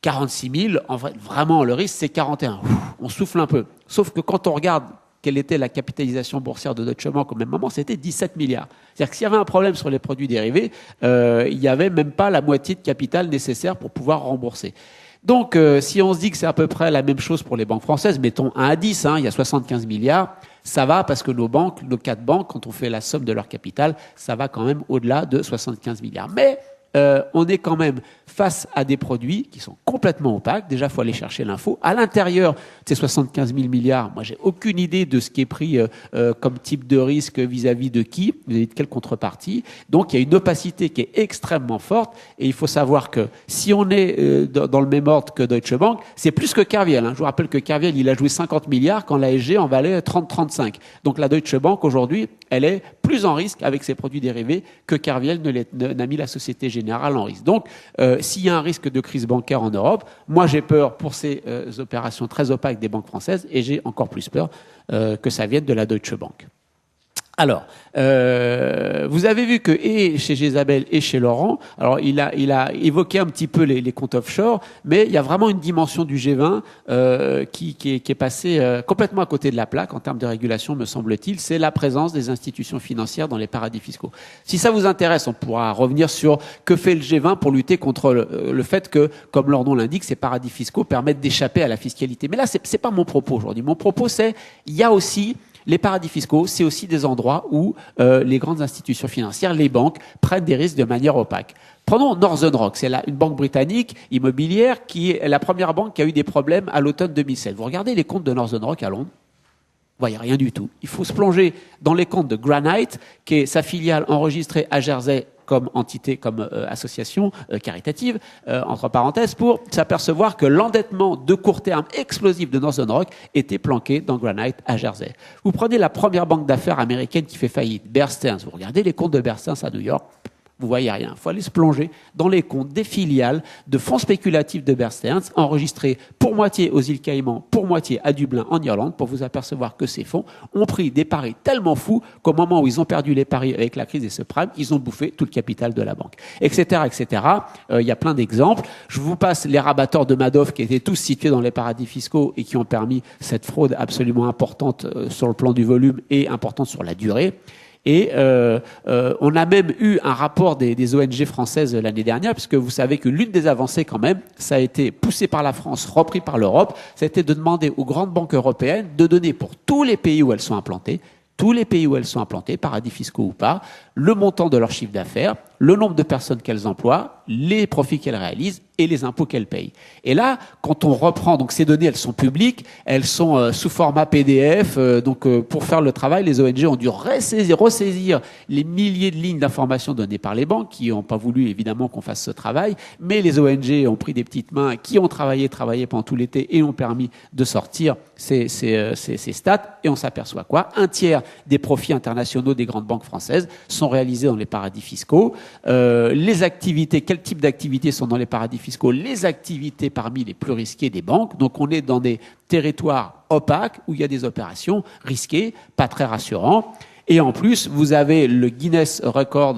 46 000, en vrai, vraiment, le risque, c'est 41. On souffle un peu. Sauf que quand on regarde quelle était la capitalisation boursière de Deutsche Bank au même moment, c'était 17 milliards. C'est-à-dire que s'il y avait un problème sur les produits dérivés, il n'y avait même pas la moitié de capital nécessaire pour pouvoir rembourser. Donc, si on se dit que c'est à peu près la même chose pour les banques françaises, mettons 1 à 10, il y a 75 milliards, ça va parce que nos 4 banques, quand on fait la somme de leur capital, ça va quand même au-delà de 75 milliards. Mais on est quand même face à des produits qui sont complètement opaques. Déjà, il faut aller chercher l'info. À l'intérieur de ces 75 000 milliards, moi, j'ai aucune idée de ce qui est pris comme type de risque vis-à-vis de qui, vis-à-vis de quelle contrepartie. Donc, il y a une opacité qui est extrêmement forte. Et il faut savoir que si on est dans le même ordre que Deutsche Bank, c'est plus que Kerviel. Je vous rappelle que Kerviel, il a joué 50 milliards quand l'ASG en valait 30-35. Donc, la Deutsche Bank, aujourd'hui, elle est plus en risque avec ses produits dérivés que Kerviel n'a mis la Société Générale en risque. Donc, s'il y a un risque de crise bancaire en Europe, moi j'ai peur pour ces opérations très opaques des banques françaises et j'ai encore plus peur que ça vienne de la Deutsche Bank. Alors, vous avez vu que et chez Isabelle et chez Laurent, alors il a évoqué un petit peu les comptes offshore, mais il y a vraiment une dimension du G20 qui est passée complètement à côté de la plaque en termes de régulation, me semble-t-il. C'est la présence des institutions financières dans les paradis fiscaux. Si ça vous intéresse, on pourra revenir sur que fait le G20 pour lutter contre le fait que, comme leur nom l'indique, ces paradis fiscaux permettent d'échapper à la fiscalité. Mais là, c'est pas mon propos aujourd'hui. Mon propos, c'est il y a aussi les paradis fiscaux, c'est aussi des endroits où les grandes institutions financières, les banques, prennent des risques de manière opaque. Prenons Northern Rock, c'est une banque britannique immobilière qui est la première banque qui a eu des problèmes à l'automne 2007. Vous regardez les comptes de Northern Rock à Londres, vous voyez rien du tout. Il faut se plonger dans les comptes de Granite, qui est sa filiale enregistrée à Jersey comme entité, comme association caritative, entre parenthèses, pour s'apercevoir que l'endettement de court terme explosif de Northern Rock était planqué dans Granite à Jersey. Vous prenez la première banque d'affaires américaine qui fait faillite, Bear Stearns, vous regardez les comptes de Bear Stearns à New York, vous voyez rien. Il faut aller se plonger dans les comptes des filiales de fonds spéculatifs de Bear Stearns, enregistrés pour moitié aux îles Caïmans, pour moitié à Dublin, en Irlande, pour vous apercevoir que ces fonds ont pris des paris tellement fous qu'au moment où ils ont perdu les paris avec la crise des subprimes, ils ont bouffé tout le capital de la banque, etc., etc. Il y a plein d'exemples. Je vous passe les rabatteurs de Madoff qui étaient tous situés dans les paradis fiscaux et qui ont permis cette fraude absolument importante sur le plan du volume et importante sur la durée. Et on a même eu un rapport des ONG françaises l'année dernière, puisque vous savez que l'une des avancées quand même, ça a été poussé par la France, repris par l'Europe, ça a été de demander aux grandes banques européennes de donner pour tous les pays où elles sont implantées, paradis fiscaux ou pas, le montant de leur chiffre d'affaires, le nombre de personnes qu'elles emploient, les profits qu'elles réalisent et les impôts qu'elles payent. Et là, quand on reprend, donc ces données, elles sont publiques, elles sont sous format PDF, pour faire le travail, les ONG ont dû ressaisir les milliers de lignes d'informations données par les banques, qui n'ont pas voulu évidemment qu'on fasse ce travail, mais les ONG ont pris des petites mains, qui ont travaillé pendant tout l'été et ont permis de sortir ces stats, et on s'aperçoit quoi? Un tiers des profits internationaux des grandes banques françaises sont réalisés dans les paradis fiscaux. Les activités, quel type d'activités sont dans les paradis fiscaux? Les activités parmi les plus risquées des banques. Donc on est dans des territoires opaques où il y a des opérations risquées, pas très rassurants. Et en plus, vous avez le Guinness Record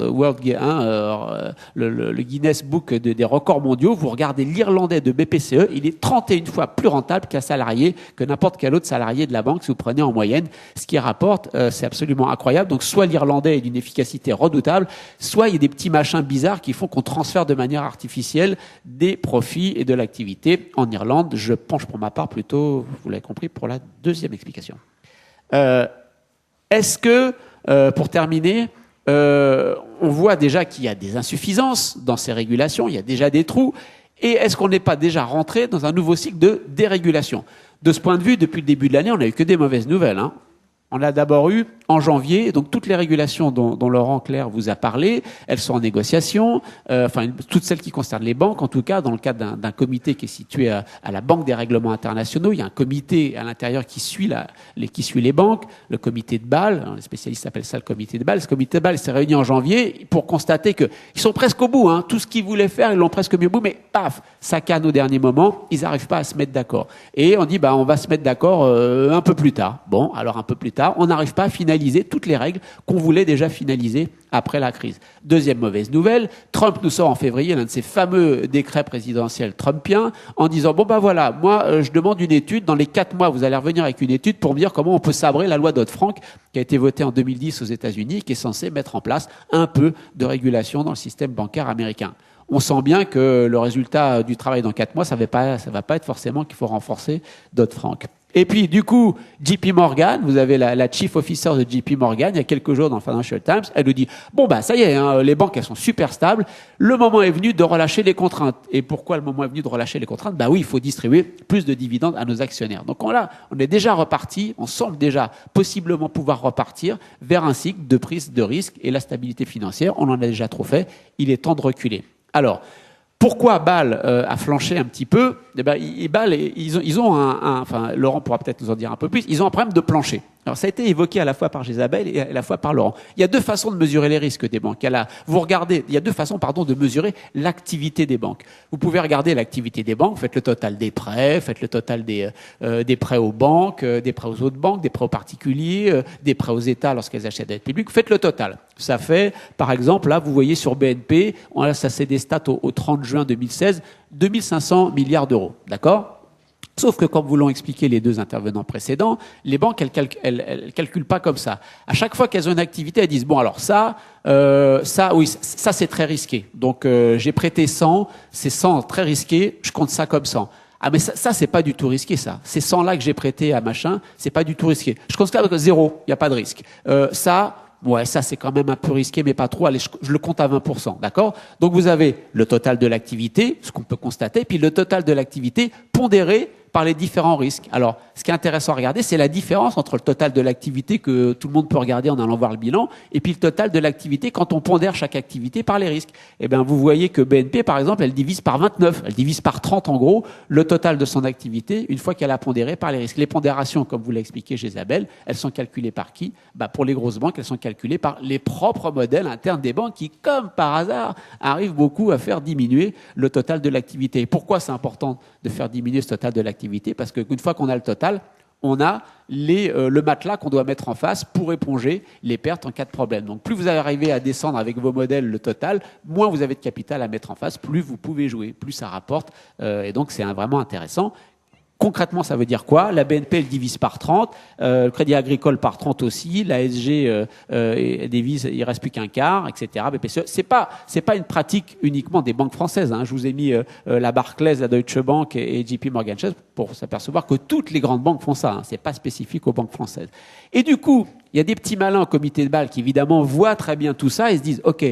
le Guinness Book des records mondiaux. Vous regardez l'Irlandais de BPCE, il est 31 fois plus rentable que n'importe quel autre salarié de la banque, si vous prenez en moyenne. Ce qu'il rapporte, c'est absolument incroyable. Donc, soit l'Irlandais est d'une efficacité redoutable, soit il y a des petits machins bizarres qui font qu'on transfère de manière artificielle des profits et de l'activité. En Irlande, je penche pour ma part plutôt, vous l'avez compris, pour la deuxième explication. Est-ce que, pour terminer, on voit déjà qu'il y a des insuffisances dans ces régulations, il y a déjà des trous, et est-ce qu'on n'est pas déjà rentré dans un nouveau cycle de dérégulation? De ce point de vue, depuis le début de l'année, on n'a eu que des mauvaises nouvelles. On a d'abord eu, en janvier, donc toutes les régulations dont Laurent Clerc vous a parlé, elles sont en négociation, toutes celles qui concernent les banques, en tout cas, dans le cadre d'un comité qui est situé à la Banque des règlements internationaux. Il y a un comité à l'intérieur qui suit les banques, le comité de Bâle, les spécialistes appellent ça le comité de Bâle. Ce comité de Bâle s'est réuni en janvier pour constater qu'ils sont presque au bout. Tout ce qu'ils voulaient faire, ils l'ont presque mis au bout, mais paf, ça canne au dernier moment, ils n'arrivent pas à se mettre d'accord. Et on dit, on va se mettre d'accord un peu plus tard. Bon, alors un peu plus tard, on n'arrive pas à finaliser toutes les règles qu'on voulait déjà finaliser après la crise. Deuxième mauvaise nouvelle, Trump nous sort en février l'un de ces fameux décrets présidentiels trumpiens en disant voilà, moi je demande une étude, dans les 4 mois vous allez revenir avec une étude pour me dire comment on peut sabrer la loi Dodd-Frank qui a été votée en 2010 aux États-Unis, qui est censée mettre en place un peu de régulation dans le système bancaire américain. On sent bien que le résultat du travail dans 4 mois, ça va pas être forcément qu'il faut renforcer Dodd-Frank. Et puis, du coup, JP Morgan, vous avez la chief officer de JP Morgan, il y a quelques jours dans le Financial Times, elle nous dit, bon, bah, ça y est, hein, les banques, elles sont super stables. Le moment est venu de relâcher les contraintes. Et pourquoi le moment est venu de relâcher les contraintes? Bah oui, il faut distribuer plus de dividendes à nos actionnaires. Donc on est déjà reparti, on semble déjà possiblement pouvoir repartir vers un cycle de prise de risque et la stabilité financière. On en a déjà trop fait. Il est temps de reculer. Alors, pourquoi Bâle a flanché un petit peu? Eh ben, Bâle, ils ont enfin, Laurent pourra peut-être nous en dire un peu plus. Ils ont un problème de plancher. Alors, ça a été évoqué à la fois par Isabelle et à la fois par Laurent. Il y a deux façons de mesurer les risques des banques. Vous regardez, il y a deux façons, de mesurer l'activité des banques. Vous pouvez regarder l'activité des banques, faites le total des prêts, faites le total des prêts aux banques, des prêts aux autres banques, des prêts aux particuliers, des prêts aux États lorsqu'elles achètent des dettes publiques. Faites le total. Ça fait, par exemple, là, vous voyez sur BNP, ça c'est des stats au 30 juin 2016, 2500 milliards d'euros. D'accord? Sauf que, comme vous l'ont expliqué les deux intervenants précédents, les banques, elles calculent pas comme ça. À chaque fois qu'elles ont une activité, elles disent, bon, alors ça c'est très risqué. Donc, j'ai prêté 100, c'est 100 très risqué, je compte ça comme 100. Ah, mais ça c'est pas du tout risqué, ça. Ces 100 là que j'ai prêté à machin, c'est pas du tout risqué. Je compte ça avec 0, il y a pas de risque. Ouais, ça c'est quand même un peu risqué, mais pas trop. Allez, je le compte à 20%, d'accord? Donc vous avez le total de l'activité, ce qu'on peut constater, puis le total de l'activité pondéré par les différents risques. Alors, ce qui est intéressant à regarder, c'est la différence entre le total de l'activité que tout le monde peut regarder en allant voir le bilan, et puis le total de l'activité quand on pondère chaque activité par les risques. Eh bien, vous voyez que BNP, par exemple, elle divise par 29, elle divise par 30 en gros le total de son activité une fois qu'elle a pondéré par les risques. Les pondérations, comme vous l'a expliqué chez Isabelle, elles sont calculées par qui? Pour les grosses banques, elles sont calculées par les propres modèles internes des banques qui, comme par hasard, arrivent beaucoup à faire diminuer le total de l'activité. Et pourquoi c'est important de faire diminuer ce total de l'activité? Parce qu'une fois qu'on a le total, on a le matelas qu'on doit mettre en face pour éponger les pertes en cas de problème. Donc plus vous arrivez à descendre avec vos modèles le total, moins vous avez de capital à mettre en face, plus vous pouvez jouer, plus ça rapporte. Et donc c'est vraiment intéressant. Concrètement, ça veut dire quoi? La BNP, elle divise par 30, le Crédit Agricole par 30 aussi, la SG divise, il reste plus qu'un quart, etc. BPCE, c'est pas une pratique uniquement des banques françaises. Hein. Je vous ai mis la Barclays, la Deutsche Bank et JP Morgan Chase pour s'apercevoir que toutes les grandes banques font ça. Hein. C'est pas spécifique aux banques françaises. Et du coup, il y a des petits malins au comité de Bâle qui évidemment voient très bien tout ça et se disent, ok,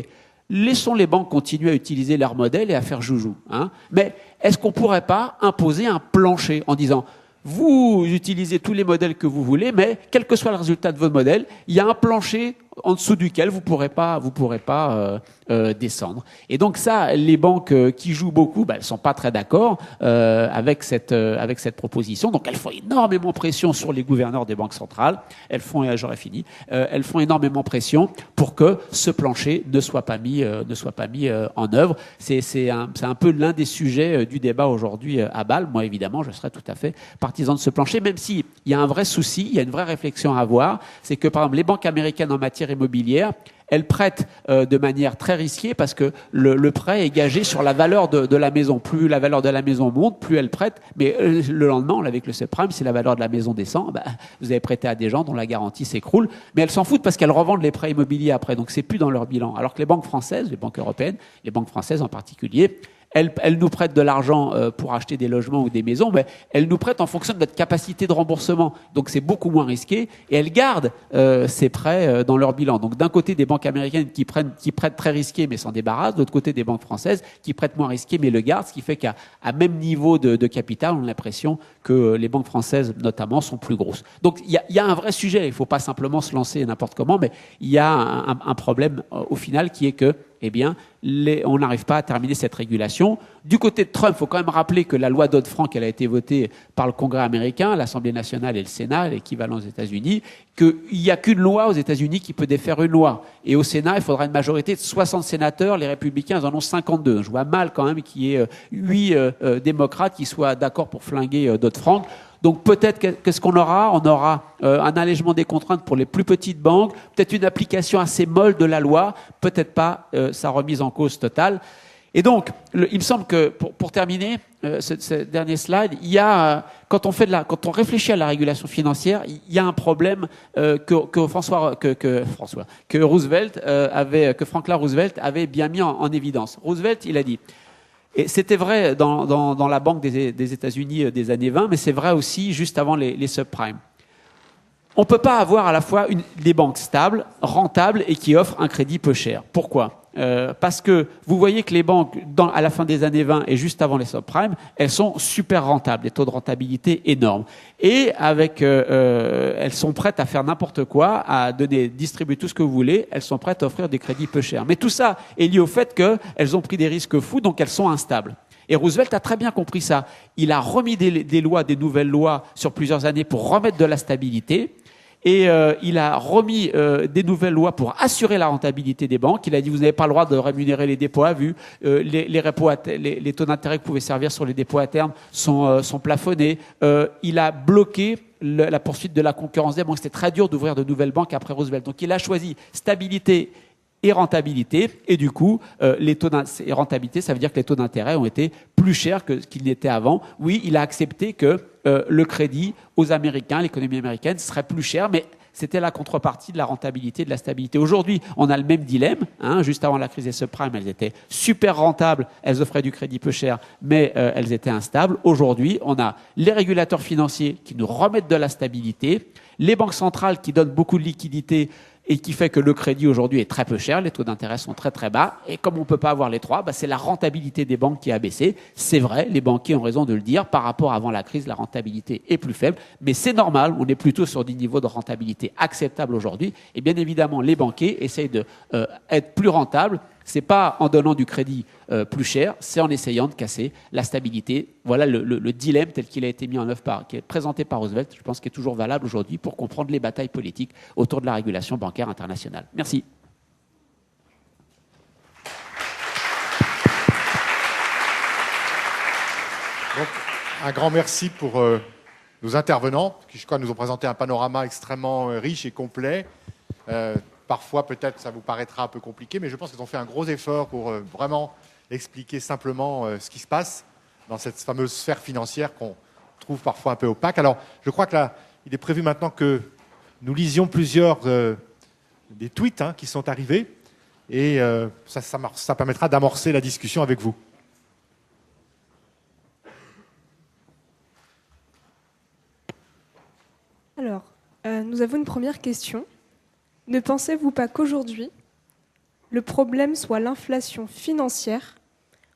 laissons les banques continuer à utiliser leur modèle et à faire joujou. Hein. Mais est-ce qu'on ne pourrait pas imposer un plancher en disant vous utilisez tous les modèles que vous voulez, mais quel que soit le résultat de votre modèle, il y a un plancher en dessous duquel vous pourrez pas descendre. Et donc ça, les banques qui jouent beaucoup, elles sont pas très d'accord avec cette proposition. Donc elles font énormément pression sur les gouverneurs des banques centrales. Elles font énormément pression pour que ce plancher ne soit pas mis en œuvre. C'est un peu l'un des sujets du débat aujourd'hui à Bâle. Moi, évidemment, je serais tout à fait partisan de ce plancher, même s'il y a un vrai souci, il y a une vraie réflexion à avoir. C'est que, par exemple, les banques américaines en matière immobilière, elles prêtent de manière très risquée parce que le prêt est gagé sur la valeur de la maison. Plus la valeur de la maison monte, plus elle prête. Mais le lendemain, avec le subprime, si la valeur de la maison descend, vous avez prêté à des gens dont la garantie s'écroule. Mais elles s'en foutent parce qu'elles revendent les prêts immobiliers après. Donc c'est plus dans leur bilan. Alors que les banques françaises, les banques européennes, les banques françaises en particulier, elles nous prêtent de l'argent pour acheter des logements ou des maisons, mais elles nous prêtent en fonction de notre capacité de remboursement. Donc c'est beaucoup moins risqué et elles gardent ces prêts dans leur bilan. Donc d'un côté des banques américaines qui prêtent très risqué mais s'en débarrassent, de l'autre côté des banques françaises qui prêtent moins risqué mais le gardent, ce qui fait qu'à même niveau de capital, on a l'impression que les banques françaises notamment sont plus grosses. Donc il y a un vrai sujet, il ne faut pas simplement se lancer n'importe comment, mais il y a un problème au final qui est que on n'arrive pas à terminer cette régulation. Du côté de Trump, il faut quand même rappeler que la loi Dodd-Frank, elle a été votée par le Congrès américain, l'Assemblée nationale et le Sénat, l'équivalent aux États-Unis, qu'il n'y a qu'une loi aux États-Unis qui peut défaire une loi. Et au Sénat, il faudra une majorité de 60 sénateurs, les républicains, ils en ont 52. Je vois mal quand même qu'il y ait 8 démocrates qui soient d'accord pour flinguer Dodd-Frank. Donc peut-être qu'est-ce qu'on aura? On aura un allègement des contraintes pour les plus petites banques, peut-être une application assez molle de la loi, peut-être pas sa remise en cause totale. Et donc, il me semble que pour terminer ce dernier slide, il y a quand on réfléchit à la régulation financière, il y a un problème que Franklin Roosevelt avait bien mis en évidence. Roosevelt, il a dit Et c'était vrai dans la banque des États-Unis des années 20, mais c'est vrai aussi juste avant les subprimes. On ne peut pas avoir à la fois des banques stables, rentables et qui offrent un crédit peu cher. Pourquoi ? Parce que vous voyez que les banques, à la fin des années 20 et juste avant les subprimes, elles sont super rentables, des taux de rentabilité énormes. Et elles sont prêtes à faire n'importe quoi, à distribuer tout ce que vous voulez, elles sont prêtes à offrir des crédits peu chers. Mais tout ça est lié au fait qu'elles ont pris des risques fous, donc elles sont instables. Et Roosevelt a très bien compris ça. Il a remis des nouvelles lois sur plusieurs années pour remettre de la stabilité. Et il a remis des nouvelles lois pour assurer la rentabilité des banques. Il a dit vous n'avez pas le droit de rémunérer les dépôts à vue. Les taux d'intérêt que pouvaient servir sur les dépôts à terme sont plafonnés. Il a bloqué la poursuite de la concurrence des banques. C'était très dur d'ouvrir de nouvelles banques après Roosevelt. Donc il a choisi stabilité et rentabilité, et du coup, rentabilité, ça veut dire que les taux d'intérêt ont été plus chers que ce qu'ils n'étaient avant. Oui, il a accepté que le crédit aux Américains, l'économie américaine, serait plus cher, mais c'était la contrepartie de la rentabilité, de la stabilité. Aujourd'hui, on a le même dilemme. Juste avant la crise des subprimes, elles étaient super rentables, elles offraient du crédit peu cher, mais elles étaient instables. Aujourd'hui, on a les régulateurs financiers qui nous remettent de la stabilité, les banques centrales qui donnent beaucoup de liquidités, et qui fait que le crédit aujourd'hui est très peu cher, les taux d'intérêt sont très très bas, et comme on ne peut pas avoir les trois, c'est la rentabilité des banques qui a baissé. C'est vrai, les banquiers ont raison de le dire, par rapport à avant la crise, la rentabilité est plus faible, mais c'est normal, on est plutôt sur des niveaux de rentabilité acceptables aujourd'hui, et bien évidemment, les banquiers essayent d'être plus rentables. Ce n'est pas en donnant du crédit plus cher, c'est en essayant de casser la stabilité. Voilà le dilemme tel qu'il a été mis en œuvre, qui est présenté par Roosevelt, je pense qu'il est toujours valable aujourd'hui pour comprendre les batailles politiques autour de la régulation bancaire internationale. Merci. Donc, un grand merci pour nos intervenants, qui je crois nous ont présenté un panorama extrêmement riche et complet. Parfois, peut-être, ça vous paraîtra un peu compliqué, mais je pense qu'ils ont fait un gros effort pour vraiment expliquer simplement ce qui se passe dans cette fameuse sphère financière qu'on trouve parfois un peu opaque. Alors, je crois que là, il est prévu maintenant que nous lisions plusieurs des tweets qui sont arrivés, et ça permettra d'amorcer la discussion avec vous. Alors, nous avons une première question. Ne pensez-vous pas qu'aujourd'hui, le problème soit l'inflation financière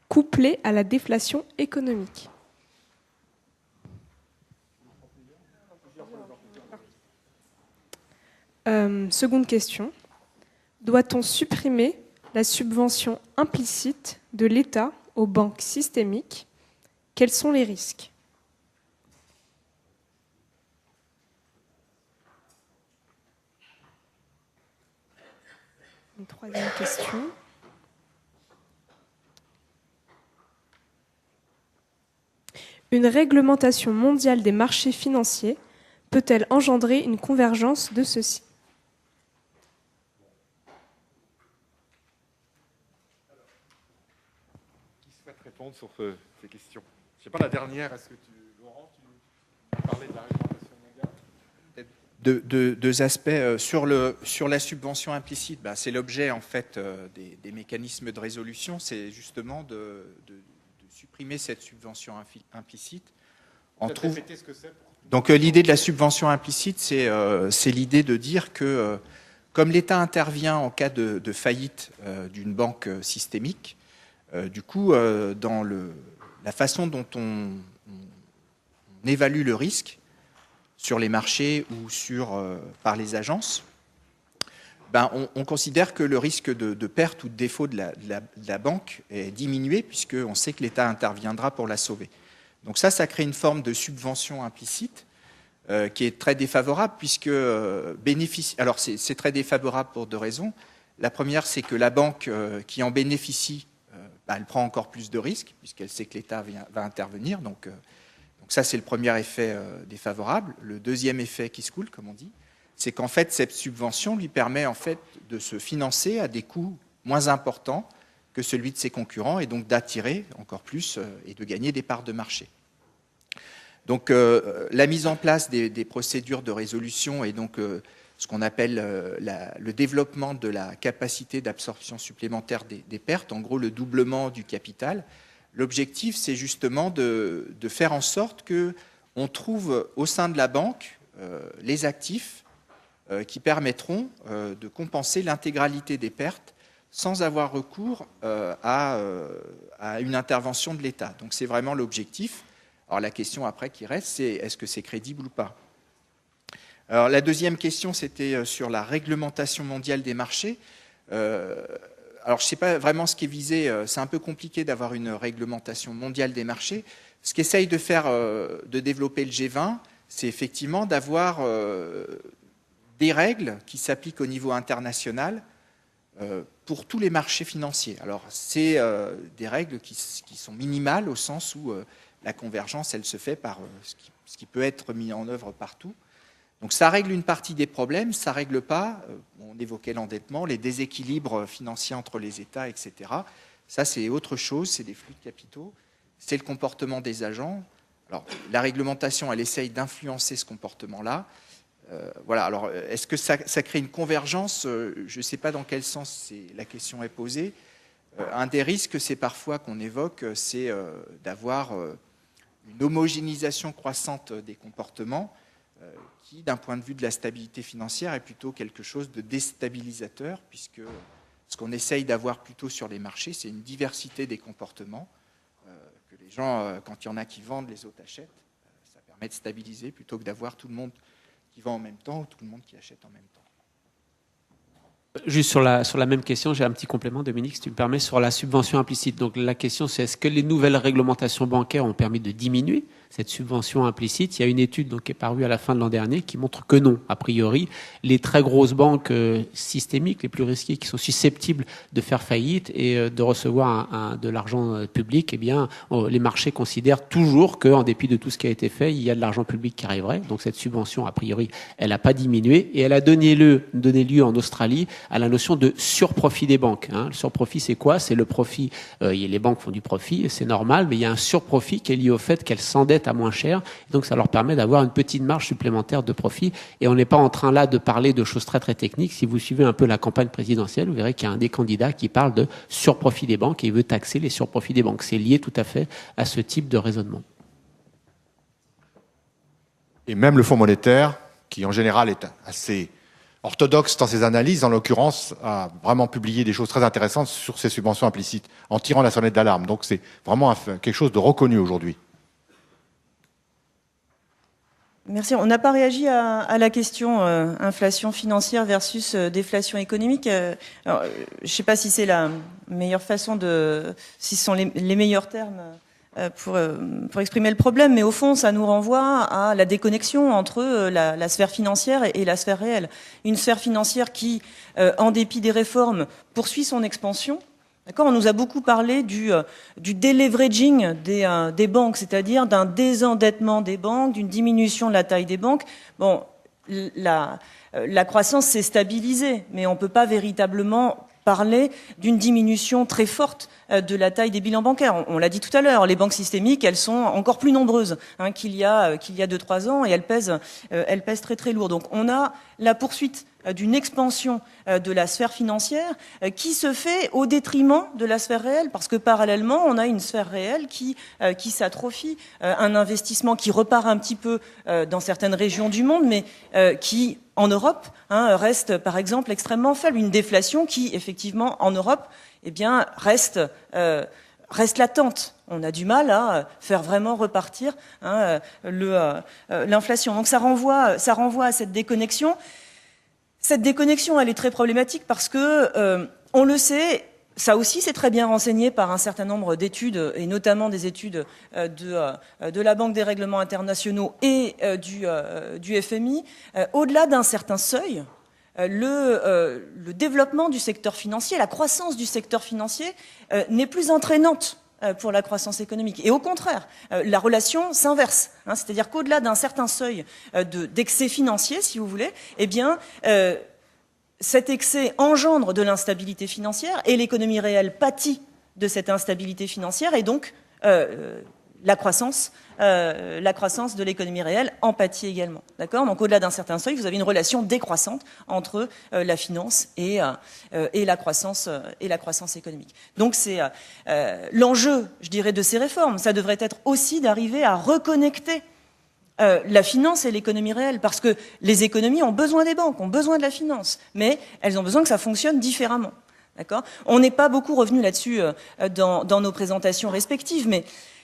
couplée à la déflation économique ? Seconde question. Doit-on supprimer la subvention implicite de l'État aux banques systémiques ? Quels sont les risques ? Une troisième question. Une réglementation mondiale des marchés financiers peut-elle engendrer une convergence de ceux-ci ? Qui souhaite répondre sur ces questions ? Je ne sais pas, la dernière, est-ce que Laurent, tu parlais de la réglementation mondiale ? Deux aspects. Sur la subvention implicite, c'est l'objet en fait des mécanismes de résolution, c'est justement de supprimer cette subvention implicite. Répétez ce que c'est. Donc l'idée de la subvention implicite, c'est l'idée de dire que comme l'État intervient en cas de faillite d'une banque systémique, du coup, dans la façon dont on évalue le risque sur les marchés ou par les agences, on considère que le risque de perte ou de défaut de la banque est diminué puisqu'on sait que l'État interviendra pour la sauver. Donc ça crée une forme de subvention implicite qui est très défavorable puisque alors c'est très défavorable pour deux raisons. La première, c'est que la banque qui en bénéficie, elle prend encore plus de risques puisqu'elle sait que l'État va intervenir. Donc ça, c'est le premier effet défavorable. Le deuxième effet qui se coule, comme on dit, c'est qu'en fait, cette subvention lui permet en fait de se financer à des coûts moins importants que celui de ses concurrents et donc d'attirer encore plus et de gagner des parts de marché. Donc la mise en place des procédures de résolution et donc ce qu'on appelle le développement de la capacité d'absorption supplémentaire des pertes, en gros le doublement du capital, L'objectif, c'est justement de faire en sorte qu'on trouve au sein de la banque les actifs qui permettront de compenser l'intégralité des pertes sans avoir recours à une intervention de l'État. Donc c'est vraiment l'objectif. Alors la question après qui reste, c'est est-ce que c'est crédible ou pas? Alors la deuxième question, c'était sur la réglementation mondiale des marchés. Alors je ne sais pas vraiment ce qui est visé, c'est un peu compliqué d'avoir une réglementation mondiale des marchés. Ce qu'essaye de faire, de développer le G20, c'est effectivement d'avoir des règles qui s'appliquent au niveau international pour tous les marchés financiers. Alors, c'est des règles qui sont minimales au sens où la convergence, elle se fait par ce qui peut être mis en œuvre partout. Donc, ça règle une partie des problèmes, ça ne règle pas, on évoquait l'endettement, les déséquilibres financiers entre les États, etc. Ça, c'est autre chose, c'est des flux de capitaux, c'est le comportement des agents. Alors, la réglementation, elle essaye d'influencer ce comportement-là. Voilà. Alors, est-ce que ça crée une convergence? Je ne sais pas dans quel sens la question est posée. Un des risques, c'est parfois qu'on évoque, c'est d'avoir une homogénéisation croissante des comportements qui, d'un point de vue de la stabilité financière, est plutôt quelque chose de déstabilisateur, puisque ce qu'on essaye d'avoir plutôt sur les marchés, c'est une diversité des comportements, que les gens, quand il y en a qui vendent, les autres achètent. Ça permet de stabiliser plutôt que d'avoir tout le monde qui vend en même temps ou tout le monde qui achète en même temps. Juste sur la même question, j'ai un petit complément, Dominique, si tu me permets, sur la subvention implicite. Donc la question, c'est est-ce que les nouvelles réglementations bancaires ont permis de diminuer cette subvention implicite? Il y a une étude donc, qui est parue à la fin de l'an dernier qui montre que non. A priori, les très grosses banques systémiques, les plus risquées, qui sont susceptibles de faire faillite et de recevoir de l'argent public, eh bien, les marchés considèrent toujours qu'en dépit de tout ce qui a été fait, il y a de l'argent public qui arriverait. Donc cette subvention, a priori, elle n'a pas diminué et elle a donné lieu en Australie à la notion de surprofit des banques. Le surprofit, c'est quoi? C'est le profit. Les banques font du profit, c'est normal, mais il y a un surprofit qui est lié au fait qu'elles s'endettent à moins cher. Donc, ça leur permet d'avoir une petite marge supplémentaire de profit. Et on n'est pas en train là de parler de choses très, très techniques. Si vous suivez un peu la campagne présidentielle, vous verrez qu'il y a un des candidats qui parle de surprofit des banques et il veut taxer les surprofits des banques. C'est lié tout à fait à ce type de raisonnement. Et même le Fonds monétaire, qui en général est assez orthodoxe dans ses analyses, en l'occurrence, a vraiment publié des choses très intéressantes sur ces subventions implicites, en tirant la sonnette d'alarme. Donc c'est vraiment quelque chose de reconnu aujourd'hui. Merci. On n'a pas réagi à la question inflation financière versus déflation économique. Alors, je ne sais pas si c'est la meilleure façon si ce sont les meilleurs termes pour exprimer le problème, mais au fond, ça nous renvoie à la déconnexion entre la sphère financière et la sphère réelle. Une sphère financière qui, en dépit des réformes, poursuit son expansion. D'accord, on nous a beaucoup parlé du deleveraging des banques, c'est-à-dire d'un désendettement des banques, d'une diminution de la taille des banques. Bon, la croissance s'est stabilisée, mais on ne peut pas véritablement parler d'une diminution très forte de la taille des bilans bancaires. On l'a dit tout à l'heure, les banques systémiques, elles sont encore plus nombreuses qu'il y a 2-3 ans et elles pèsent très très lourd. Donc on a la poursuite d'une expansion de la sphère financière qui se fait au détriment de la sphère réelle, parce que parallèlement, on a une sphère réelle qui s'atrophie, un investissement qui repart un petit peu dans certaines régions du monde, mais qui, en Europe, reste par exemple extrêmement faible. Une déflation qui, effectivement, en Europe, eh bien, reste latente. On a du mal à faire vraiment repartir l'inflation. Donc ça renvoie à cette déconnexion. Cette déconnexion, elle est très problématique parce que, on le sait, ça aussi c'est très bien renseigné par un certain nombre d'études, et notamment des études de la Banque des règlements internationaux et du FMI. Au-delà d'un certain seuil, le développement du secteur financier, la croissance du secteur financier n'est plus entraînante pour la croissance économique. Et au contraire, la relation s'inverse. C'est-à-dire qu'au-delà d'un certain seuil d'excès financier, si vous voulez, eh bien, cet excès engendre de l'instabilité financière et l'économie réelle pâtit de cette instabilité financière et donc la croissance de l'économie réelle en pâtit également. D'accord ? Donc au-delà d'un certain seuil, vous avez une relation décroissante entre la finance et la croissance économique. Donc c'est l'enjeu, je dirais, de ces réformes. Ça devrait être aussi d'arriver à reconnecter la finance et l'économie réelle, parce que les économies ont besoin des banques, ont besoin de la finance, mais elles ont besoin que ça fonctionne différemment. D'accord ? On n'est pas beaucoup revenu là-dessus dans nos présentations respectives, mais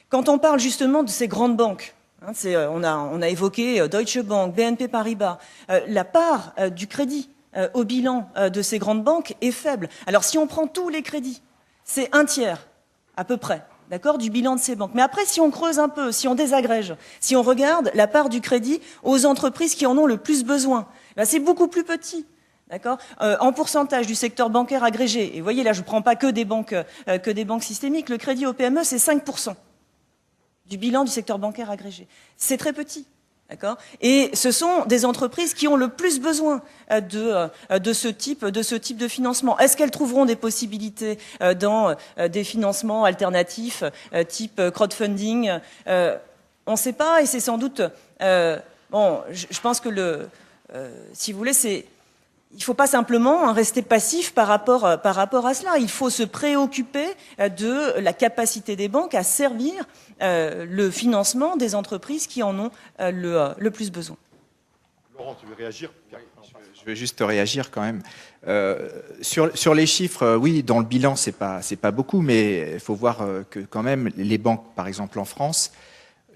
quand on parle justement de ces grandes banques, hein, on a évoqué Deutsche Bank, BNP Paribas, la part du crédit au bilan de ces grandes banques est faible. Alors si on prend tous les crédits, c'est 1/3 à peu près, d'accord, du bilan de ces banques. Mais après, si on creuse un peu, si on désagrège, si on regarde la part du crédit aux entreprises qui en ont le plus besoin, ben c'est beaucoup plus petit. D'accord ? En pourcentage du secteur bancaire agrégé, et vous voyez là, je ne prends pas que des banques systémiques, le crédit aux PME, c'est 5% du bilan du secteur bancaire agrégé. C'est très petit. D'accord ? Et ce sont des entreprises qui ont le plus besoin de ce type de financement. Est-ce qu'elles trouveront des possibilités dans des financements alternatifs, type crowdfunding ? On ne sait pas, et c'est sans doute... je pense que si vous voulez, il ne faut pas simplement rester passif par rapport à cela. Il faut se préoccuper de la capacité des banques à servir le financement des entreprises qui en ont le plus besoin. Laurent, tu veux réagir ? Je veux juste réagir quand même. Sur les chiffres, oui, dans le bilan, c'est pas beaucoup, mais il faut voir que quand même, les banques, par exemple en France,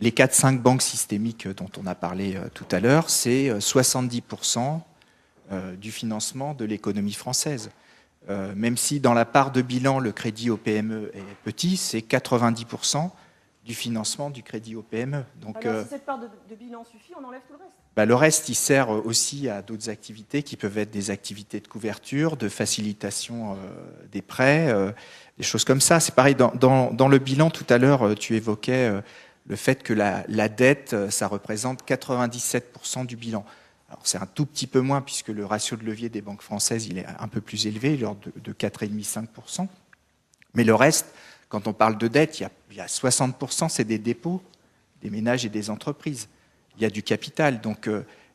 les 4-5 banques systémiques dont on a parlé tout à l'heure, c'est 70% du financement de l'économie française. Même si dans la part de bilan, le crédit aux PME est petit, c'est 90% du financement du crédit aux PME. Donc, alors, si cette part de bilan suffit, on enlève tout le reste. Le reste, il sert aussi à d'autres activités qui peuvent être des activités de couverture, de facilitation des prêts, des choses comme ça. C'est pareil, dans le bilan, tout à l'heure, tu évoquais le fait que la dette, ça représente 97% du bilan. Alors, c'est un tout petit peu moins puisque le ratio de levier des banques françaises, il est un peu plus élevé, l'ordre de 4,5-5%. Mais le reste, quand on parle de dette, il y a 60%, c'est des dépôts des ménages et des entreprises. Il y a du capital. Donc,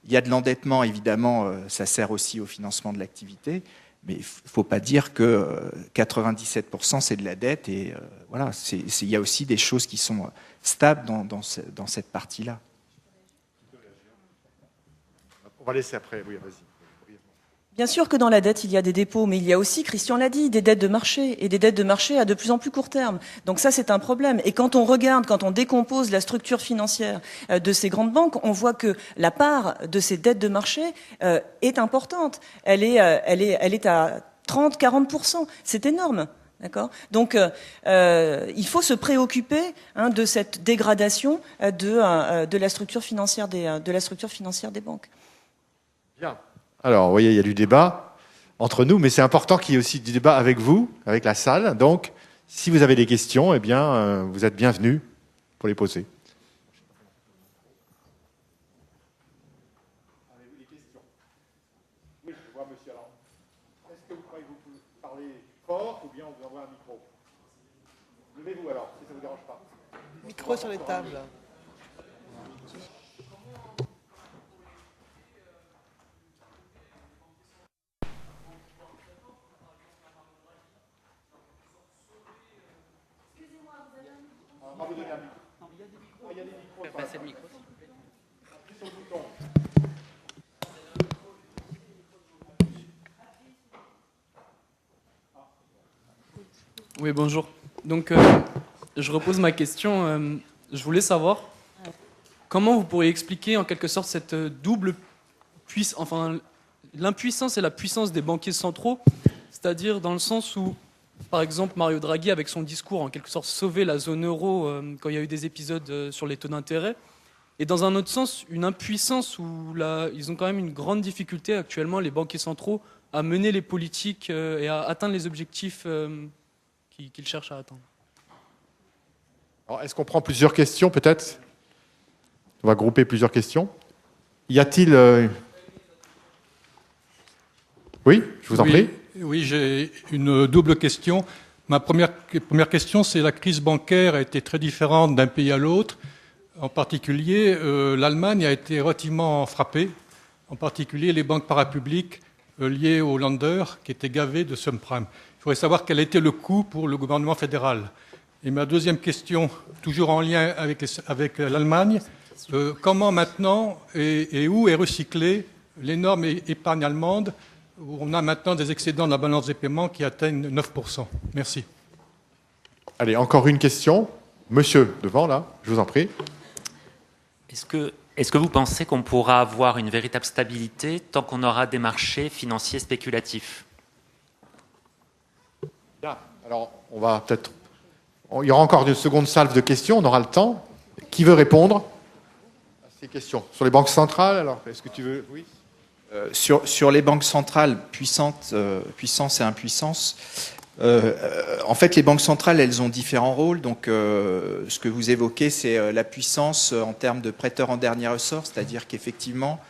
il y a de l'endettement, évidemment, ça sert aussi au financement de l'activité. Mais il ne faut pas dire que 97% c'est de la dette. Et voilà, il y a aussi des choses qui sont stables dans cette partie-là. On va laisser après. Oui, vas-y. Bien sûr que dans la dette, il y a des dépôts, mais il y a aussi, Christian l'a dit, des dettes de marché, et des dettes de marché à de plus en plus court terme. Donc ça, c'est un problème. Et quand on regarde, quand on décompose la structure financière de ces grandes banques, on voit que la part de ces dettes de marché est importante. Elle est à 30-40%. C'est énorme. D'accord ? Donc, il faut se préoccuper de cette dégradation de la structure financière des banques. Bien. Alors, vous voyez, il y a du débat entre nous, mais c'est important qu'il y ait aussi du débat avec vous, avec la salle. Donc, si vous avez des questions, eh bien, vous êtes bienvenus pour les poser. Avez-vous des questions ? Oui, je vois, monsieur. Alors, est-ce que vous croyez que vous pouvez parler fort ou bien on vous envoie un micro ? Levez-vous alors, si ça ne vous dérange pas. Micro sur les tables. On va vous donner un micro. Il y a des micros. Il y a des micros. Passer le micro. Appuie sur le bouton. Oui, bonjour. Donc, je repose ma question. Je voulais savoir comment vous pourriez expliquer en quelque sorte cette double puissance, enfin l'impuissance et la puissance des banquiers centraux, c'est-à-dire dans le sens où, par exemple, Mario Draghi, avec son discours, en quelque sorte sauvé la zone euro quand il y a eu des épisodes sur les taux d'intérêt, et dans un autre sens, une impuissance où ils ont quand même une grande difficulté actuellement, les banquiers centraux, à mener les politiques et à atteindre les objectifs qu'ils cherchent à atteindre. Alors, est-ce qu'on prend plusieurs questions, peut-être ? On va grouper plusieurs questions. Y a-t-il... Oui, je vous en prie. Oui, j'ai une double question. Ma première question, c'est la crise bancaire a été très différente d'un pays à l'autre. En particulier, l'Allemagne a été relativement frappée, en particulier les banques parapubliques liées au Länder, qui étaient gavées de subprime. Il faudrait savoir quel était le coût pour le gouvernement fédéral. Et ma deuxième question, toujours en lien avec l'Allemagne, comment maintenant et où est recyclée l'énorme épargne allemande, où on a maintenant des excédents dans la balance des paiements qui atteignent 9%. Merci. Allez, encore une question. Monsieur, devant, là, je vous en prie. Est-ce que vous pensez qu'on pourra avoir une véritable stabilité tant qu'on aura des marchés financiers spéculatifs? Bien. Alors, on va peut-être... Il y aura encore une seconde salve de questions, on aura le temps. Qui veut répondre à ces questions? Sur les banques centrales, alors, est-ce que tu veux... Oui. Sur les banques centrales, puissance et impuissance, en fait, les banques centrales, elles ont différents rôles. Donc, ce que vous évoquez, c'est la puissance en termes de prêteur en dernier ressort, c'est-à-dire qu'effectivement,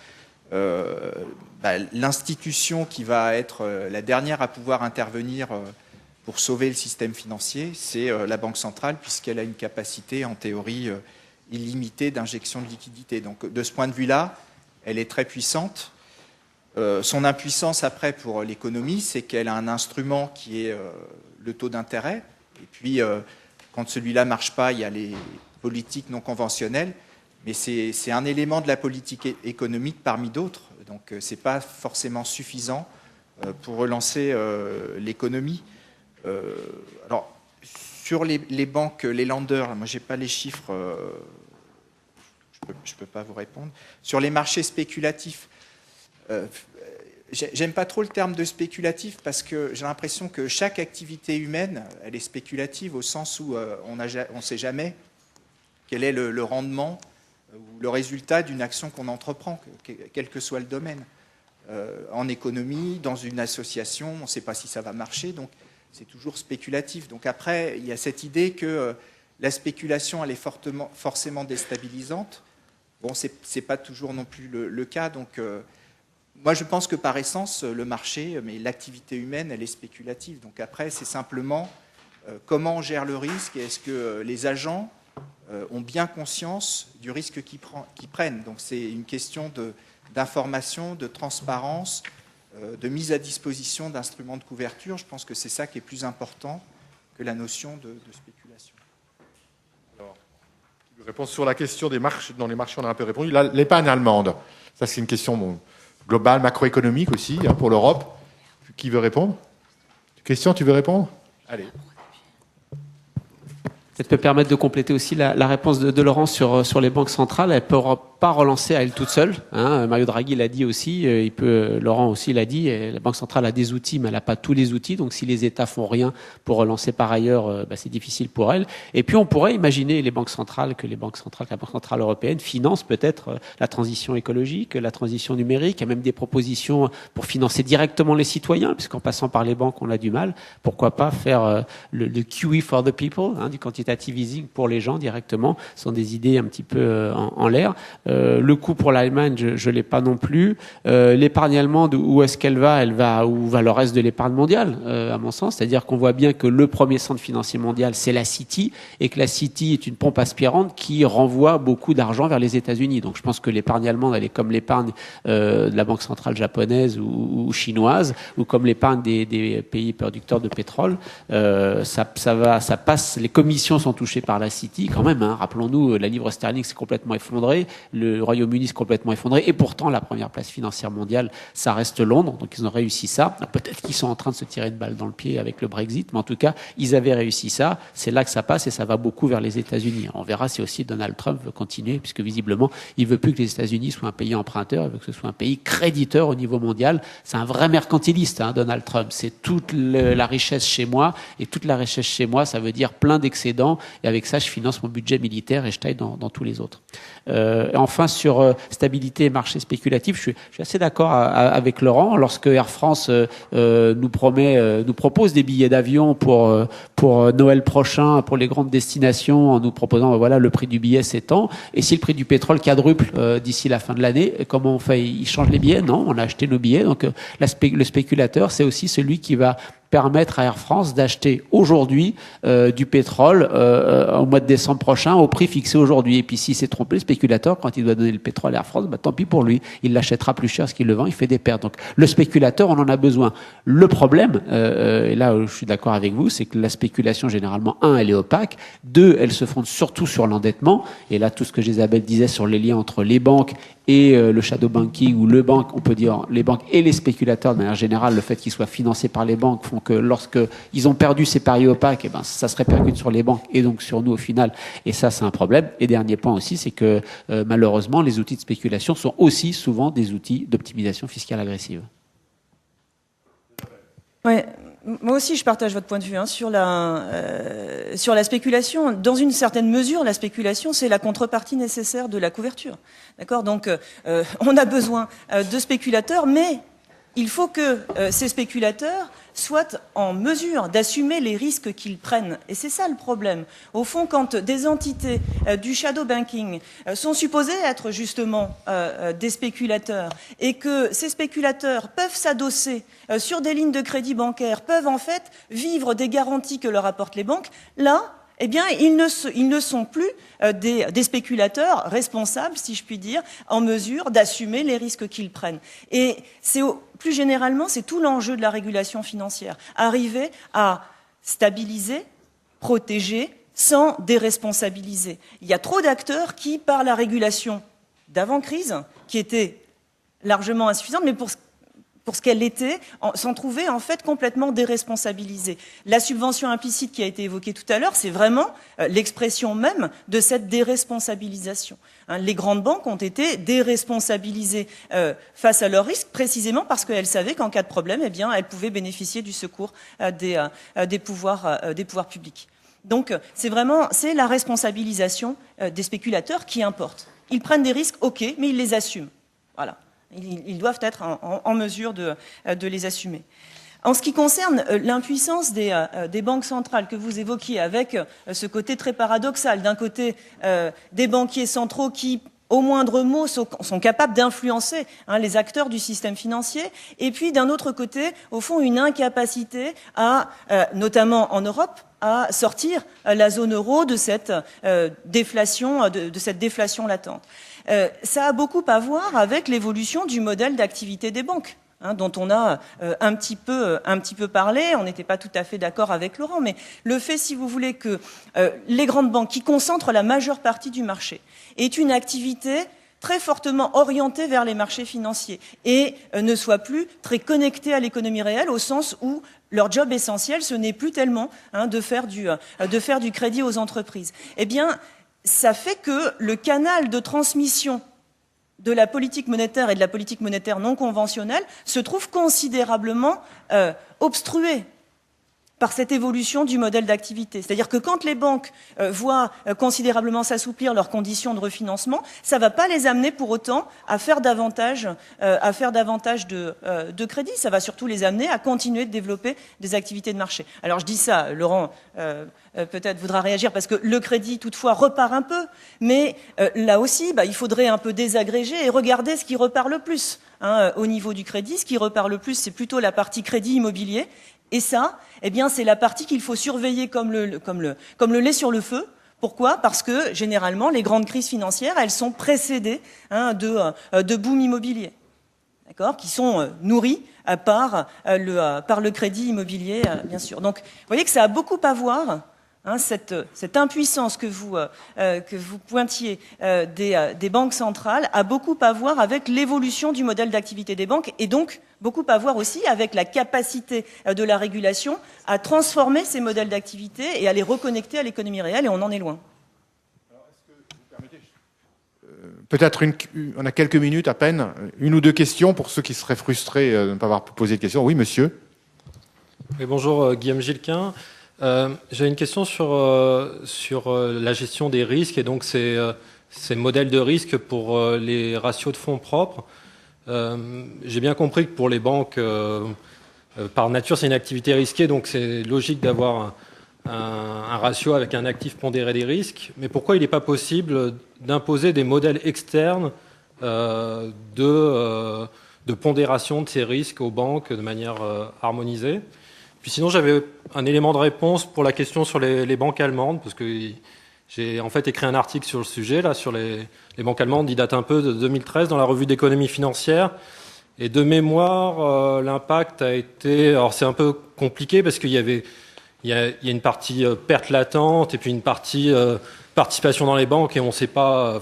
l'institution qui va être la dernière à pouvoir intervenir pour sauver le système financier, c'est la Banque centrale, puisqu'elle a une capacité, en théorie, illimitée d'injection de liquidités. Donc, de ce point de vue-là, elle est très puissante. Son impuissance après pour l'économie, c'est qu'elle a un instrument qui est le taux d'intérêt. Et puis, quand celui-là ne marche pas, il y a les politiques non conventionnelles. Mais c'est un élément de la politique économique parmi d'autres. Donc, ce n'est pas forcément suffisant pour relancer l'économie. Alors, sur les banques, les Länder, moi, je n'ai pas les chiffres, je ne peux pas vous répondre. Sur les marchés spéculatifs, j'aime pas trop le terme de spéculatif parce que j'ai l'impression que chaque activité humaine, elle est spéculative au sens où on ne sait jamais quel est le rendement ou le résultat d'une action qu'on entreprend, quel que soit le domaine. En économie, dans une association, on ne sait pas si ça va marcher, donc c'est toujours spéculatif. Donc après, il y a cette idée que la spéculation, elle est forcément déstabilisante. Bon, c'est pas toujours non plus le cas, donc... Moi, je pense que par essence, le marché, mais l'activité humaine, elle est spéculative. Donc après, c'est simplement comment on gère le risque et est-ce que les agents ont bien conscience du risque qu'ils prennent. Donc c'est une question d'information, de transparence, de mise à disposition d'instruments de couverture. Je pense que c'est ça qui est plus important que la notion de spéculation. Alors, réponse sur la question des marchés. Dans les marchés, on a un peu répondu. L'épargne allemande, ça c'est une question... global, macroéconomique aussi, pour l'Europe. Qui veut répondre? Question, tu veux répondre? Allez. Ça peut permettre de compléter aussi la réponse de Laurent sur les banques centrales. Elles ne peuvent pas relancer à elles toutes seules. Mario Draghi l'a dit aussi, Laurent aussi l'a dit. La Banque centrale a des outils, mais elle n'a pas tous les outils. Donc si les États font rien pour relancer par ailleurs, c'est difficile pour elles. Et puis on pourrait imaginer la Banque centrale européenne finance peut-être la transition écologique, la transition numérique. Il y a même des propositions pour financer directement les citoyens, puisqu'en passant par les banques, on a du mal. Pourquoi pas faire le QE for the people, du quantitative easing pour les gens directement. Ce sont des idées un petit peu en l'air. Le coût pour l'Allemagne, je l'ai pas non plus. L'épargne allemande, où est-ce qu'elle va? Elle va où va le reste de l'épargne mondiale, à mon sens. C'est-à-dire qu'on voit bien que le premier centre financier mondial, c'est la City, et que la City est une pompe aspirante qui renvoie beaucoup d'argent vers les États-Unis. Donc je pense que l'épargne allemande, elle est comme l'épargne de la banque centrale japonaise ou chinoise, ou comme l'épargne des pays producteurs de pétrole. Ça passe. Les commissions sont touchées par la City quand même. Rappelons-nous, la livre sterling s'est complètement effondrée. Le Royaume-Uni s'est complètement effondré, et pourtant la première place financière mondiale, ça reste Londres, donc ils ont réussi ça. Peut-être qu'ils sont en train de se tirer une balle dans le pied avec le Brexit, mais en tout cas, ils avaient réussi ça. C'est là que ça passe, et ça va beaucoup vers les États-Unis. On verra si aussi Donald Trump veut continuer, puisque visiblement, il veut plus que les États-Unis soient un pays emprunteur, il veut que ce soit un pays créditeur au niveau mondial. C'est un vrai mercantiliste, Donald Trump. C'est toute la richesse chez moi, et toute la richesse chez moi, ça veut dire plein d'excédents, et avec ça, je finance mon budget militaire et je taille dans tous les autres. Enfin, sur stabilité et marché spéculatif, je suis assez d'accord avec Laurent. Lorsque Air France nous propose des billets d'avion pour Noël prochain, pour les grandes destinations, en nous proposant voilà, le prix du billet s'étend, et si le prix du pétrole quadruple d'ici la fin de l'année, comment on fait? Il change les billets? Non, on a acheté nos billets. Donc le spéculateur, c'est aussi celui qui va permettre à Air France d'acheter aujourd'hui du pétrole au mois de décembre prochain au prix fixé aujourd'hui. Et puis s'il s'est trompé, le spéculateur, quand il doit donner le pétrole à Air France, tant pis pour lui. Il l'achètera plus cher parce qu'il le vend, il fait des pertes. Donc le spéculateur, on en a besoin. Le problème, et là je suis d'accord avec vous, c'est que la spéculation, généralement, elle est opaque. 2, elle se fonde surtout sur l'endettement. Et là, tout ce que Isabelle disait sur les liens entre les banques et le shadow banking, ou on peut dire les banques et les spéculateurs, de manière générale, le fait qu'ils soient financés par les banques font que lorsqu'ils ont perdu ces paris opaques, ça se répercute sur les banques et donc sur nous au final. Et ça, c'est un problème. Et dernier point aussi, c'est que malheureusement, les outils de spéculation sont aussi souvent des outils d'optimisation fiscale agressive. Ouais. Moi aussi, je partage votre point de vue sur la spéculation. Dans une certaine mesure, la spéculation, c'est la contrepartie nécessaire de la couverture. D'accord ? Donc, on a besoin de spéculateurs, mais il faut que ces spéculateurs soient en mesure d'assumer les risques qu'ils prennent. Et c'est ça le problème. Au fond, quand des entités du shadow banking sont supposées être justement des spéculateurs et que ces spéculateurs peuvent s'adosser sur des lignes de crédit bancaire, peuvent en fait vivre des garanties que leur apportent les banques, là, eh bien, ils ne sont plus des spéculateurs responsables, si je puis dire, en mesure d'assumer les risques qu'ils prennent. Et plus généralement, c'est tout l'enjeu de la régulation financière. Arriver à stabiliser, protéger, sans déresponsabiliser. Il y a trop d'acteurs qui, par la régulation d'avant-crise, qui était largement insuffisante, mais pour ce qu'elle était, s'en trouver en fait complètement déresponsabilisée. La subvention implicite qui a été évoquée tout à l'heure, c'est vraiment l'expression même de cette déresponsabilisation. Les grandes banques ont été déresponsabilisées face à leurs risques, précisément parce qu'elles savaient qu'en cas de problème, eh bien, elles pouvaient bénéficier du secours des pouvoirs publics. Donc, c'est la responsabilisation des spéculateurs qui importe. Ils prennent des risques, ok, mais ils les assument. Voilà. Ils doivent être en mesure de les assumer. En ce qui concerne l'impuissance des banques centrales que vous évoquiez, avec ce côté très paradoxal, d'un côté des banquiers centraux qui, au moindre mot, sont capables d'influencer les acteurs du système financier, et puis d'un autre côté, au fond, une incapacité notamment en Europe, à sortir la zone euro de cette déflation latente. Ça a beaucoup à voir avec l'évolution du modèle d'activité des banques, dont on a un petit peu parlé. On n'était pas tout à fait d'accord avec Laurent, mais le fait, si vous voulez, que les grandes banques, qui concentrent la majeure partie du marché, aient une activité très fortement orientée vers les marchés financiers et ne soient plus très connectées à l'économie réelle, au sens où leur job essentiel, ce n'est plus tellement de faire du crédit aux entreprises. Eh bien, ça fait que le canal de transmission de la politique monétaire et de la politique monétaire non conventionnelle se trouve considérablement obstrué par cette évolution du modèle d'activité. C'est-à-dire que quand les banques voient considérablement s'assouplir leurs conditions de refinancement, ça ne va pas les amener pour autant à faire davantage de crédit. Ça va surtout les amener à continuer de développer des activités de marché. Alors je dis ça, Laurent peut-être voudra réagir parce que le crédit toutefois repart un peu, mais là aussi il faudrait un peu désagréger et regarder ce qui repart le plus. Au niveau du crédit, ce qui repart le plus, c'est plutôt la partie crédit immobilier. Et ça, eh bien, c'est la partie qu'il faut surveiller comme le lait sur le feu. Pourquoi ? Parce que, généralement, les grandes crises financières, elles sont précédées de boom immobiliers, d'accord, qui sont nourris par le crédit immobilier, bien sûr. Donc, vous voyez que ça a beaucoup à voir, cette impuissance que vous pointiez des banques centrales a beaucoup à voir avec l'évolution du modèle d'activité des banques et donc beaucoup à voir aussi avec la capacité de la régulation à transformer ces modèles d'activité et à les reconnecter à l'économie réelle, et on en est loin. Alors, est-ce que vous permettez, peut-être on a quelques minutes à peine, une ou deux questions pour ceux qui seraient frustrés de ne pas avoir posé de questions. Oui, monsieur. Oui, bonjour, Guillaume Gilquin. J'ai une question sur la gestion des risques et donc ces modèles de risque pour les ratios de fonds propres. J'ai bien compris que pour les banques, par nature, c'est une activité risquée, donc c'est logique d'avoir un ratio avec un actif pondéré des risques. Mais pourquoi il n'est pas possible d'imposer des modèles externes de pondération de ces risques aux banques de manière harmonisée ? Puis sinon, j'avais un élément de réponse pour la question sur les banques allemandes, parce que j'ai en fait écrit un article sur le sujet, là, sur les banques allemandes. Il date un peu de 2013 dans la revue d'économie financière. Et de mémoire, l'impact a été... Alors c'est un peu compliqué parce qu'il y a une partie perte latente et puis une partie participation dans les banques et on ne sait pas...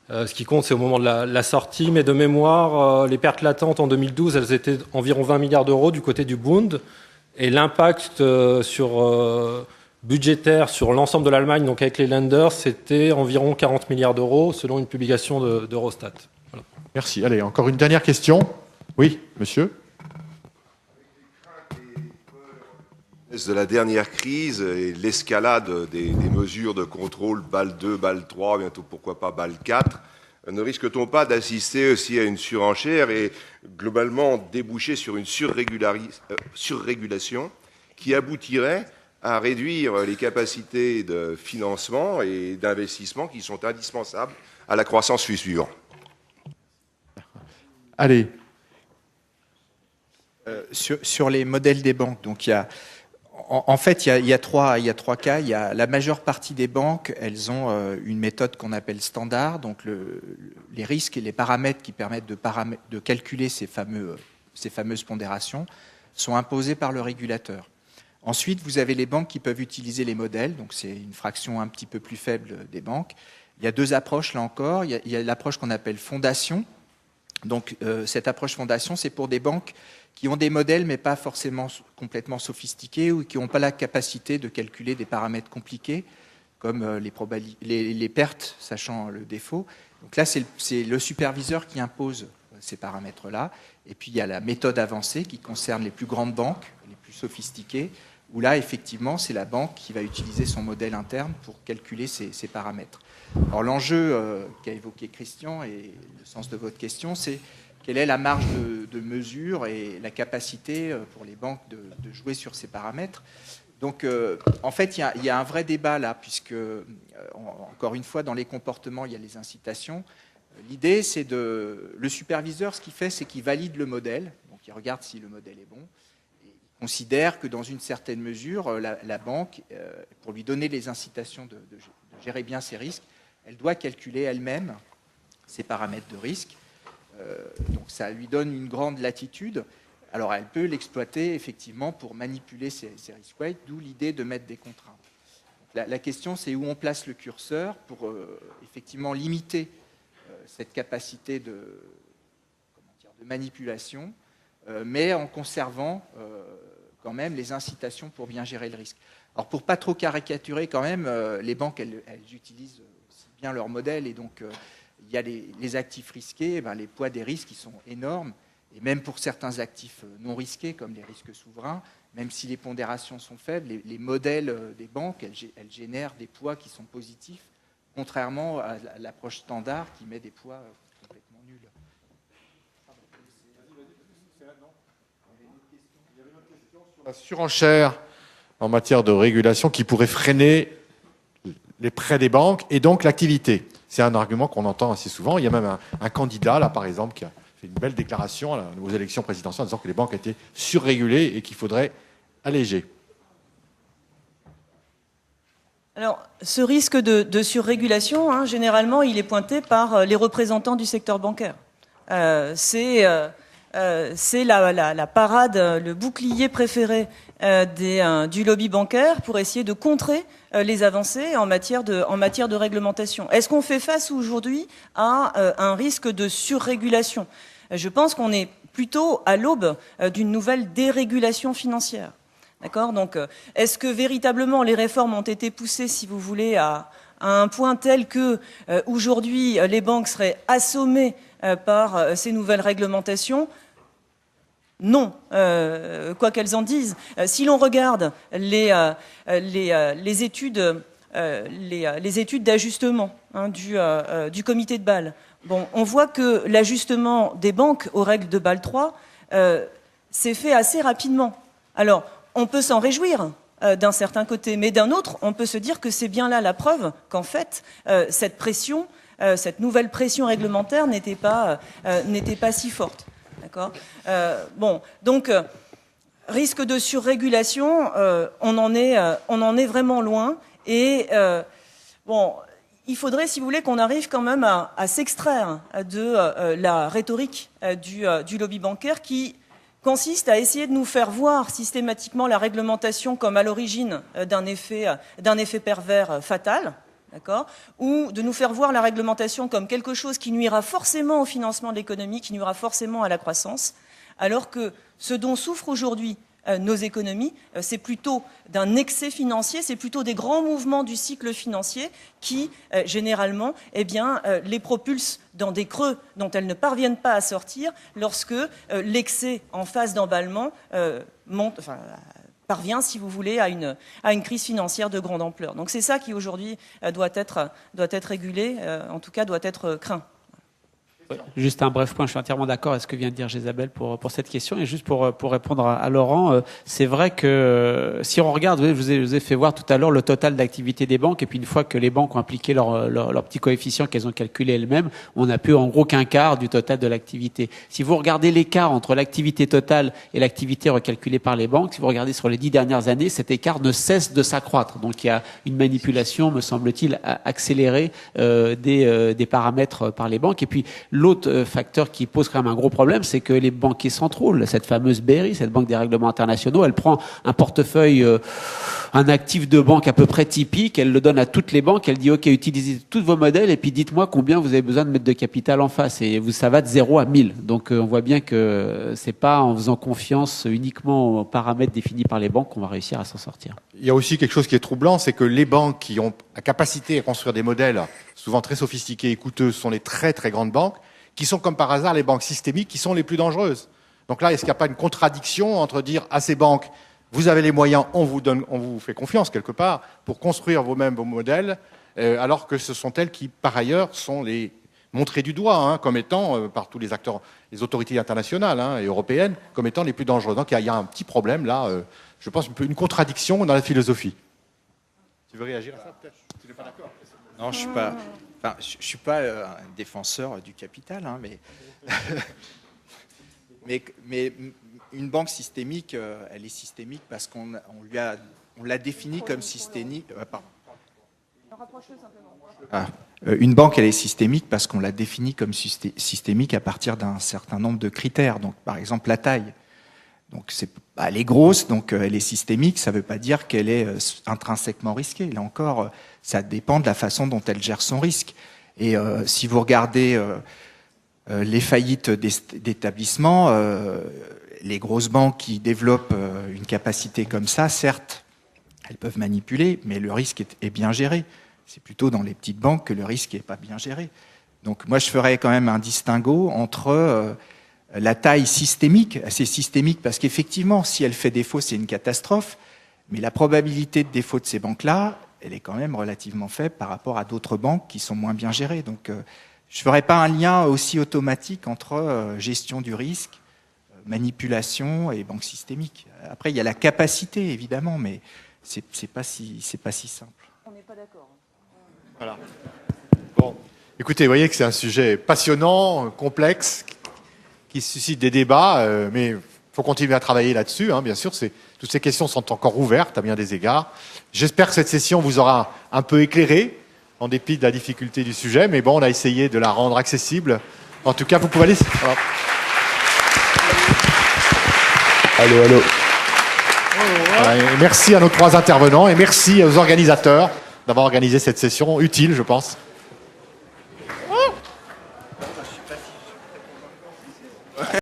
ce qui compte, c'est au moment de la sortie. Mais de mémoire, les pertes latentes en 2012, elles étaient environ 20 milliards d'euros du côté du Bund. Et l'impact budgétaire sur l'ensemble de l'Allemagne, donc avec les lenders, c'était environ 40 milliards d'euros selon une publication d'Eurostat. Voilà. Merci. Allez, encore une dernière question. Oui, monsieur. De la dernière crise et l'escalade des mesures de contrôle BAL 2, BAL 3, bientôt pourquoi pas BAL 4, ne risque-t-on pas d'assister aussi à une surenchère et globalement déboucher sur une surrégulation qui aboutirait à réduire les capacités de financement et d'investissement qui sont indispensables à la croissance suivante? Allez. Sur les modèles des banques, donc il y a... En fait, il y a trois cas. Il y a la majeure partie des banques, elles ont une méthode qu'on appelle standard, donc les risques et les paramètres qui permettent de calculer ces fameuses pondérations sont imposés par le régulateur. Ensuite, vous avez les banques qui peuvent utiliser les modèles, donc c'est une fraction un petit peu plus faible des banques. Il y a deux approches là encore. Il y a l'approche qu'on appelle fondation. Donc cette approche fondation, c'est pour des banques qui ont des modèles mais pas forcément complètement sophistiqués ou qui n'ont pas la capacité de calculer des paramètres compliqués comme les pertes, sachant le défaut. Donc là, c'est le superviseur qui impose ces paramètres-là. Et puis il y a la méthode avancée qui concerne les plus grandes banques, les plus sophistiquées, où là, effectivement, c'est la banque qui va utiliser son modèle interne pour calculer ces paramètres. Alors l'enjeu qu'a évoqué Christian et le sens de votre question, c'est quelle est la marge de mesure et la capacité pour les banques de jouer sur ces paramètres. Donc en fait, il y a un vrai débat là, puisque, encore une fois, dans les comportements, il y a les incitations. L'idée, c'est le superviseur, ce qu'il fait, c'est qu'il valide le modèle, donc il regarde si le modèle est bon, et il considère que dans une certaine mesure, la banque, pour lui donner les incitations de gérer bien ses risques, elle doit calculer elle-même ses paramètres de risque. Donc ça lui donne une grande latitude. Alors elle peut l'exploiter effectivement pour manipuler ses risk weights, d'où l'idée de mettre des contraintes. Donc, la question, c'est où on place le curseur pour effectivement limiter cette capacité de manipulation, mais en conservant quand même les incitations pour bien gérer le risque. Alors pour pas trop caricaturer quand même, les banques, elles utilisent aussi bien leur modèle et donc il y a les actifs risqués, les poids des risques qui sont énormes, et même pour certains actifs non risqués, comme les risques souverains, même si les pondérations sont faibles, les modèles des banques, elles génèrent des poids qui sont positifs, contrairement à l'approche standard qui met des poids complètement nuls. La surenchère en matière de régulation qui pourrait freiner les prêts des banques et donc l'activité. C'est un argument qu'on entend assez souvent. Il y a même un candidat, là, par exemple, qui a fait une belle déclaration aux élections présidentielles en disant que les banques étaient surrégulées et qu'il faudrait alléger. Alors, ce risque de surrégulation, généralement, il est pointé par les représentants du secteur bancaire. C'est la parade, le bouclier préféré du lobby bancaire pour essayer de contrer les avancées en matière de réglementation. Est-ce qu'on fait face aujourd'hui à un risque de surrégulation? Je pense qu'on est plutôt à l'aube d'une nouvelle dérégulation financière. D'accord? Donc, est-ce que véritablement les réformes ont été poussées, si vous voulez, à un point tel que aujourd'hui les banques seraient assommées par ces nouvelles réglementations? Non, quoi qu'elles en disent. Si l'on regarde les études d'ajustement du comité de Bâle, on voit que l'ajustement des banques aux règles de Bâle 3 s'est fait assez rapidement. Alors, on peut s'en réjouir d'un certain côté, mais d'un autre, on peut se dire que c'est bien là la preuve qu'en fait, cette nouvelle pression réglementaire n'était pas si forte. D'accord. Donc, risque de surrégulation, on en est vraiment loin. Et bon, il faudrait, si vous voulez, qu'on arrive quand même à s'extraire de la rhétorique du lobby bancaire qui consiste à essayer de nous faire voir systématiquement la réglementation comme à l'origine d'un effet pervers fatal, d'accord, ou de nous faire voir la réglementation comme quelque chose qui nuira forcément au financement de l'économie, qui nuira forcément à la croissance, alors que ce dont souffrent aujourd'hui nos économies, c'est plutôt d'un excès financier, c'est plutôt des grands mouvements du cycle financier qui, généralement, les propulsent dans des creux dont elles ne parviennent pas à sortir lorsque l'excès en phase d'emballement parvient, si vous voulez, à une crise financière de grande ampleur. Donc c'est ça qui, aujourd'hui, doit être régulé, en tout cas doit être craint. Juste un bref point, je suis entièrement d'accord avec ce que vient de dire Isabelle pour cette question. Et juste pour répondre à Laurent, c'est vrai que si on regarde, je vous ai fait voir tout à l'heure le total d'activité des banques, et puis une fois que les banques ont appliqué leur petit coefficient qu'elles ont calculé elles-mêmes, on n'a plus en gros qu'un quart du total de l'activité. Si vous regardez l'écart entre l'activité totale et l'activité recalculée par les banques, si vous regardez sur les 10 dernières années, cet écart ne cesse de s'accroître. Donc il y a une manipulation, me semble-t-il, accélérée des paramètres par les banques. Et puis l'autre facteur qui pose quand même un gros problème, c'est que les banquiers centraux, cette fameuse BRI, cette Banque des règlements internationaux, elle prend un portefeuille, un actif de banque à peu près typique, elle le donne à toutes les banques, elle dit ok, utilisez tous vos modèles et puis dites-moi combien vous avez besoin de mettre de capital en face. Et ça va de 0 à 1000. Donc on voit bien que c'est pas en faisant confiance uniquement aux paramètres définis par les banques qu'on va réussir à s'en sortir. Il y a aussi quelque chose qui est troublant, c'est que les banques qui ont la capacité à construire des modèles souvent très sophistiqués et coûteux sont les très très grandes banques, qui sont comme par hasard les banques systémiques qui sont les plus dangereuses. Donc là, est-ce qu'il n'y a pas une contradiction entre dire à ces banques, vous avez les moyens, on vous fait confiance quelque part pour construire vous-même vos modèles, alors que ce sont elles qui, par ailleurs, sont les montrées du doigt comme étant, par tous les acteurs, les autorités internationales et européennes, comme étant les plus dangereuses. Donc il y a un petit problème là, je pense une contradiction dans la philosophie. Tu veux réagir à ça peut-être? Tu n'es pas d'accord? Non, je ne suis pas un défenseur du capital, mais une banque systémique, elle est systémique parce qu'on l'a définie comme systémique. Une banque, elle est systémique parce qu'on l'a définie comme systémique à partir d'un certain nombre de critères. Donc, par exemple, la taille. Donc, elle est grosse, donc elle est systémique. Ça ne veut pas dire qu'elle est intrinsèquement risquée. Là encore, ça dépend de la façon dont elle gère son risque. Et si vous regardez les faillites d'établissements, les grosses banques qui développent une capacité comme ça, certes, elles peuvent manipuler, mais le risque est bien géré. C'est plutôt dans les petites banques que le risque n'est pas bien géré. Donc moi, je ferais quand même un distinguo entre la taille systémique. C'est systémique parce qu'effectivement, si elle fait défaut, c'est une catastrophe, mais la probabilité de défaut de ces banques-là, elle est quand même relativement faible par rapport à d'autres banques qui sont moins bien gérées. Donc je ne ferais pas un lien aussi automatique entre gestion du risque, manipulation et banque systémique. Après, il y a la capacité, évidemment, mais c'est pas si simple. On n'est pas d'accord. Voilà. Bon, écoutez, vous voyez que c'est un sujet passionnant, complexe, qui suscite des débats, mais il faut continuer à travailler là-dessus. Bien sûr, toutes ces questions sont encore ouvertes à bien des égards. J'espère que cette session vous aura un peu éclairé, en dépit de la difficulté du sujet, mais bon, on a essayé de la rendre accessible. En tout cas, vous pouvez aller... Voilà. Allô. Voilà, merci à nos 3 intervenants et merci aux organisateurs d'avoir organisé cette session utile, je pense.